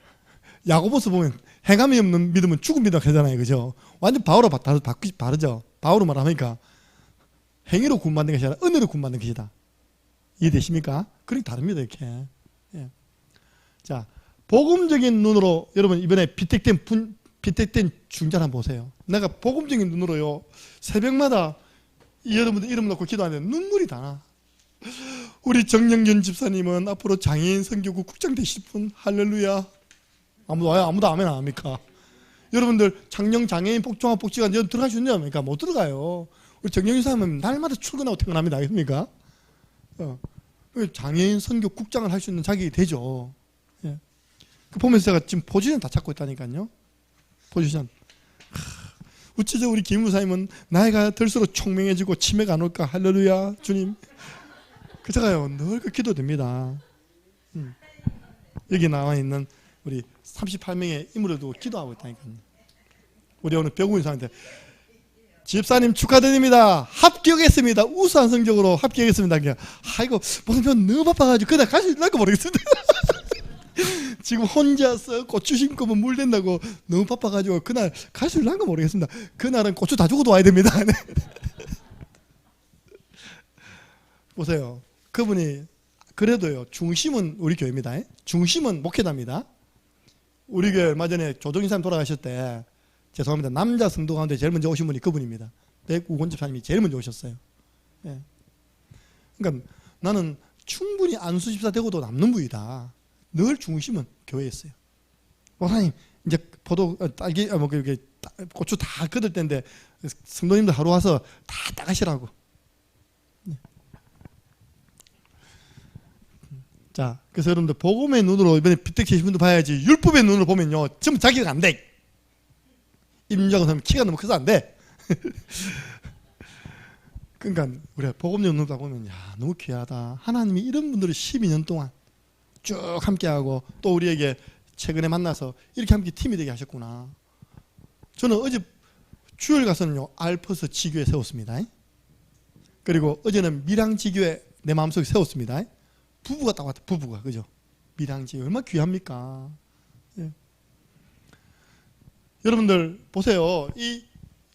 야고보서 보면 행함이 없는 믿음은 죽은 믿음 하잖아요. 그죠? 완전 바울과 다르죠. 바울은 말하니까 행위로 구원받는 것이 아니라 은혜로 구원받는 것이다. 이해되십니까? 그렇게 다릅니다. 이렇게. 예. 자, 복음적인 눈으로 여러분 이번에 비택된 중자를 한번 보세요. 내가 복음적인 눈으로요, 새벽마다 여러분들 이름 놓고 기도하는데 눈물이 다 나. 우리 정영균 집사님은 앞으로 장애인 선교국 국장 되실 분. 할렐루야. 아무도 아멘 안 합니까? 여러분들 장애인 복종합 복지관 여러분 들어갈 수 있냐니까 못 들어가요. 우리 정영균 사람은 날마다 출근하고 퇴근합니다. 아닙니까? 장애인 선교 국장을 할 수 있는 자격이 되죠. 예. 그 보면서 제가 지금 포지션 다 찾고 있다니까요. 포지션. 어쩌죠 우리 김무사님은 나이가 들수록 총명해지고 치매가 안 올까. 할렐루야 주님. 그 제가요 늘 그 기도됩니다. 여기 나와 있는 우리 38명의 인물을 두고 기도하고 있다니까요. 우리 오늘 병훈 사한테 집사님 축하드립니다. 합격했습니다. 우수한 성적으로 합격했습니다. 아이고 무슨 너무 바빠가지고 그날 갈 수 있을까 모르겠습니다. 지금 혼자서 고추 심고 물 된다고 너무 바빠가지고 그날 갈 수 있을까 모르겠습니다. 그날은 고추 다 주고도 와야 됩니다. 보세요. 그분이 그래도요 중심은 우리 교회입니다. 중심은 목회자입니다. 우리 교회 얼마 전에 조정인 사님 돌아가실 때 죄송합니다. 남자 성도 가운데 제일 먼저 오신 분이 그분입니다. 백우권 집사님이 제일 먼저 오셨어요. 예. 그러니까 나는 충분히 안수 집사 되고도 남는 분이다. 늘 중심은 교회에 있어요. 목사님 이제 포도 딸기 고추 다 거둘 때인데 성도님들 하루 와서 다 따가시라고. 자, 그래서 여러분들 복음의 눈으로 이번에 비택하신 분도 봐야지. 율법의 눈으로 보면요 전부 자기가 안 돼. 임자고 사람 키가 너무 커서 안 돼. 그러니까 우리가 복음적 눈으로 보면 야 너무 귀하다. 하나님이 이런 분들을 12년 동안 쭉 함께하고 또 우리에게 최근에 만나서 이렇게 함께 팀이 되게 하셨구나. 저는 어제 주일 가서는요 알퍼스 지교회 세웠습니다. 그리고 어제는 밀양 지교회 내 마음속에 세웠습니다. 부부가 딱 왔다. 부부가 그죠? 밀양 지교회 얼마나 귀합니까? 예. 여러분들 보세요. 이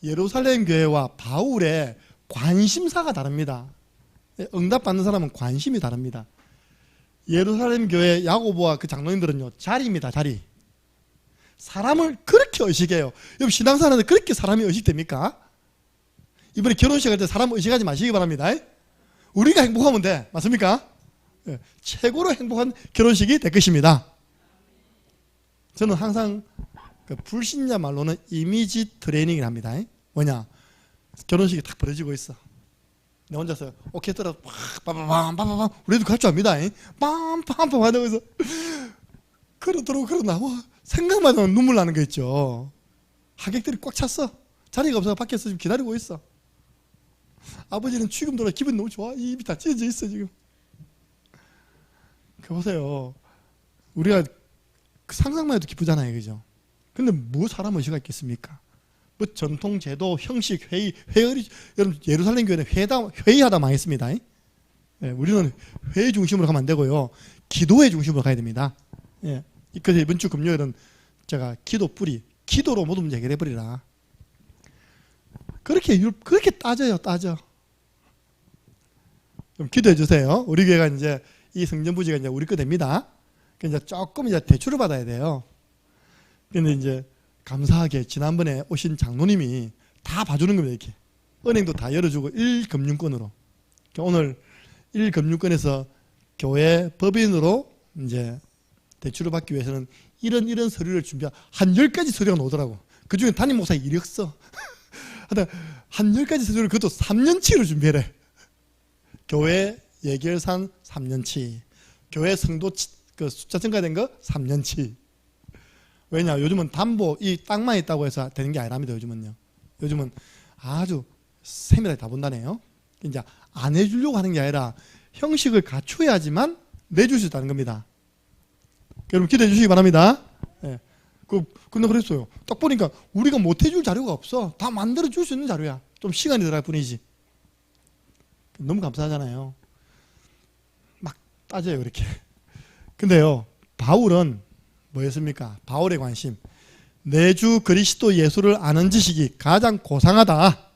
예루살렘 교회와 바울의 관심사가 다릅니다. 응답받는 사람은 관심이 다릅니다. 예루살렘 교회 야고보와 그 장로님들은요, 자리입니다, 자리. 사람을 그렇게 의식해요. 여러분, 신앙생활하는데 그렇게 사람이 의식됩니까? 이번에 결혼식 할 때 사람 의식하지 마시기 바랍니다. 우리가 행복하면 돼. 맞습니까? 예, 최고로 행복한 결혼식이 될 것입니다. 저는 항상 그 불신자 말로는 이미지 트레이닝을 합니다. 뭐냐? 결혼식이 딱 벌어지고 있어. 내 혼자서 오케스트라 빰빰빰빰빰 우리도 갈 줄 압니다. 빰빰빰 하면서 그러도록 그러 나와. 생각만 하면 눈물 나는 거 있죠. 하객들이 꽉 찼어. 자리가 없어서 밖에서 지금 기다리고 있어. 아버지는 취금 돌아 기분 너무 좋아. 입이 다 찢어져 있어 지금. 그 보세요. 우리가 상상만 해도 기쁘잖아요, 그죠? 근데 뭐 사람 의식이 있겠습니까? 뭐 전통, 제도, 형식, 회의, 여러분 예루살렘 교회는 회의하다 망했습니다. 예, 우리는 회의 중심으로 가면 안 되고요. 기도의 중심으로 가야 됩니다. 예, 그래서 이번 주 금요일은 제가 기도 뿌리, 기도로 모든 문제 해결해 버리라. 그렇게 따져요, 따져. 좀 기도해 주세요. 우리 교회가 이제 이 성전부지가 이제 우리 거 됩니다. 이제 조금 이제 대출을 받아야 돼요. 근데 이제 감사하게 지난번에 오신 장로님이 다 봐주는 겁니다. 이렇게 은행도 다 열어주고 1금융권으로. 오늘 1금융권에서 교회 법인으로 이제 대출을 받기 위해서는 이런 서류를 한 10가지 서류가 나오더라고. 그 중에 담임 목사 이력서 한 10가지 서류를 그것도 3년치로 준비해래. 교회 예결산 3년치, 교회 성도 그 숫자 증가된 거 3년치. 왜냐? 요즘은 담보 이 땅만 있다고 해서 되는 게 아니랍니다. 요즘은 아주 세밀하게 다 본다네요. 이제 안 해주려고 하는 게 아니라 형식을 갖춰야지만 내줄 수 있다는 겁니다. 여러분 기대해 주시기 바랍니다. 예. 근데 그랬어요. 딱 보니까 우리가 못 해줄 자료가 없어. 다 만들어 줄 수 있는 자료야. 좀 시간이 들어갈 뿐이지. 너무 감사하잖아요. 막 따져요, 이렇게. 근데요, 바울은 뭐였습니까? 바울의 관심. 내 주 그리스도 예수를 아는 지식이 가장 고상하다.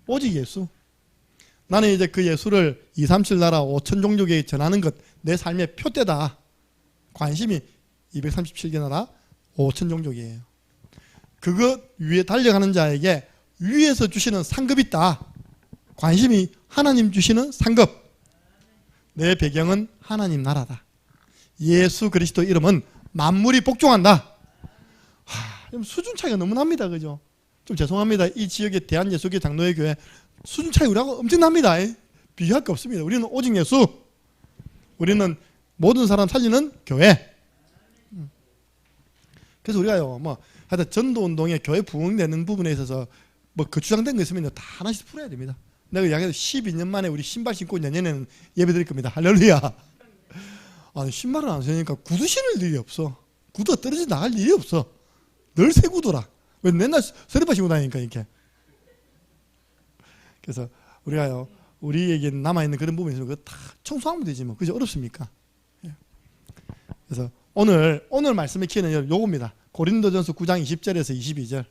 오직 예수. 나는 이제 그 예수를 237 나라 5천 종족에 전하는 것 내 삶의 표대다. 관심이 237개 나라 5천 종족이에요. 그것 위에 달려가는 자에게 위에서 주시는 상급이 있다. 관심이 하나님 주시는 상급. 내 배경은 하나님 나라다. 예수 그리스도 이름은 만물이 복종한다. 수준 차이가 너무 납니다. 그죠? 좀 죄송합니다. 이 지역의 대한예수교 장로회 교회 수준 차이 우리하고 엄청납니다. 비교할 게 없습니다. 우리는 오직 예수. 우리는 모든 사람 살리는 교회. 그래서 우리가요, 하여튼 전도운동에 교회 부흥되는 부분에 있어서 그 주장된 거 있으면 다 하나씩 풀어야 됩니다. 내가 이야기해도 12년 만에 우리 신발 신고 내년에는 예배 드릴 겁니다. 할렐루야. 아니, 신발을 안 신으니까 구두 신을 일이 없어. 구두가 떨어져 나갈 일이 없어. 늘 새 구두라. 왜 맨날 서리바 신고 다니니까 이렇게. 그래서 우리가요, 우리에게 남아있는 그런 부분이 있으면 그거 다 청소하면 되지 뭐. 그죠? 어렵습니까? 그래서 오늘 말씀의 키는 요겁니다. 고린도전서 9장 20절에서 22절.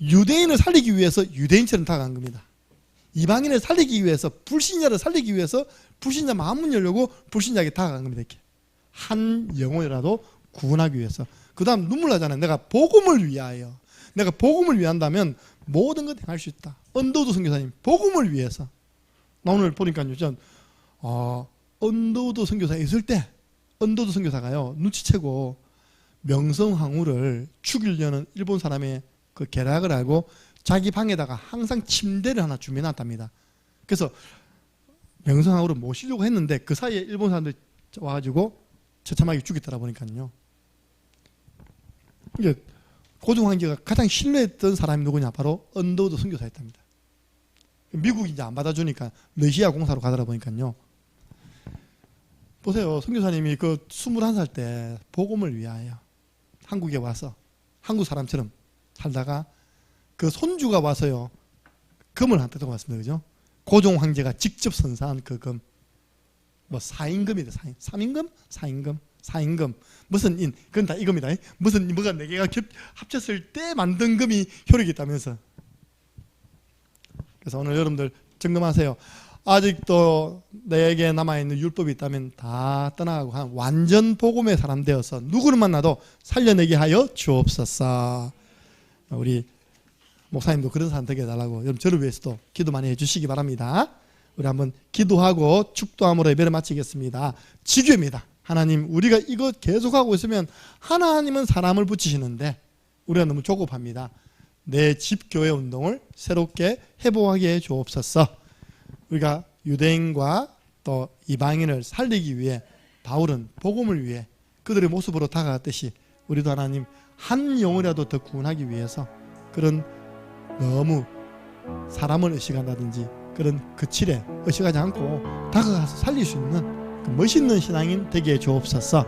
유대인을 살리기 위해서 유대인처럼 다가간 겁니다. 이방인을 살리기 위해서, 불신자를 살리기 위해서 불신자 마음문 열려고 불신자에게 다가간 겁니다. 이렇게. 한 영혼이라도 구원하기 위해서. 그 다음 눈물 나잖아요. 내가 복음을 위하여. 내가 복음을 위한다면 모든 것 행할 수 있다. 언더우드 선교사님, 복음을 위해서. 나 오늘 보니까요, 언더우드 선교사에 있을 때, 언더우드 선교사가요, 눈치채고 명성황후를 죽이려는 일본 사람의 그 계략을 알고 자기 방에다가 항상 침대를 하나 준비해놨답니다. 그래서 명성황후를 모시려고 했는데 그 사이에 일본 사람들이 와가지고 처참하게 죽였더라 보니까요. 이게 고종 황제가 가장 신뢰했던 사람이 누구냐? 바로 언더우드 선교사였답니다. 미국이 이제 안 받아주니까 러시아 공사로 가더라 보니까요. 보세요. 선교사님이 그 21살 때 복음을 위하여 한국에 와서 한국 사람처럼 살다가 그 손주가 와서요, 금을 한테 들고 왔습니다. 그죠? 고종 황제가 직접 선사한 그 금. 4임금이다. 3임금? 4임금. 무슨 인, 그건 다 이겁니다. 무슨 뭐가 4개가 합쳤을 때 만든 금이 효력이 있다면서. 그래서 오늘 여러분들 점검하세요. 아직도 내게 남아있는 율법이 있다면 다 떠나가고 한 완전 복음의 사람 되어서 누구를 만나도 살려내게 하여 주옵소서. 우리 목사님도 그런 사람 되게 해달라고 여러분 저를 위해서도 기도 많이 해주시기 바랍니다. 우리 한번 기도하고 축도함으로 예배를 마치겠습니다. 지교입니다. 하나님, 우리가 이거 계속하고 있으면 하나님은 사람을 붙이시는데 우리가 너무 조급합니다. 내 집교회 운동을 새롭게 회복하게 해 주옵소서. 우리가 유대인과 또 이방인을 살리기 위해 바울은 복음을 위해 그들의 모습으로 다가갔듯이 우리도 하나님 한 영혼이라도 더 구원하기 위해서 그런 너무 사람을 의식한다든지 그런 거칠에 의식하지 않고 다가가서 살릴 수 있는 그 멋있는 신앙인 되게 해 주옵소서.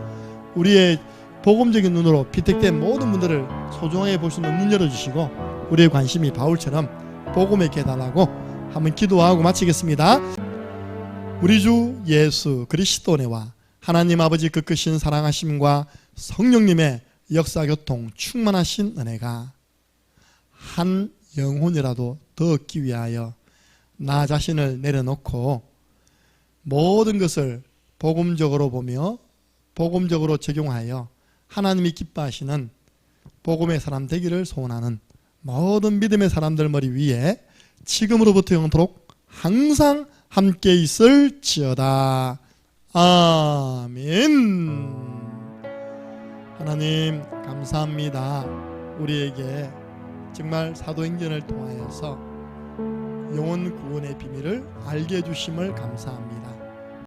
우리의 복음적인 눈으로 피택된 모든 분들을 소중하게 볼 수 있는 눈 열어주시고 우리의 관심이 바울처럼 복음에 깨달라고 한번 기도하고 마치겠습니다. 우리 주 예수 그리스도네와 하나님 아버지 그 크신 사랑하심과 성령님의 역사교통 충만하신 은혜가 한 영혼이라도 더 얻기 위하여 나 자신을 내려놓고 모든 것을 복음적으로 보며 복음적으로 적용하여 하나님이 기뻐하시는 복음의 사람 되기를 소원하는 모든 믿음의 사람들 머리 위에 지금으로부터 영원토록 항상 함께 있을지어다. 아멘. 하나님 감사합니다. 우리에게 정말 사도행전을 통하여서 영혼 구원의 비밀을 알게 해주심을 감사합니다.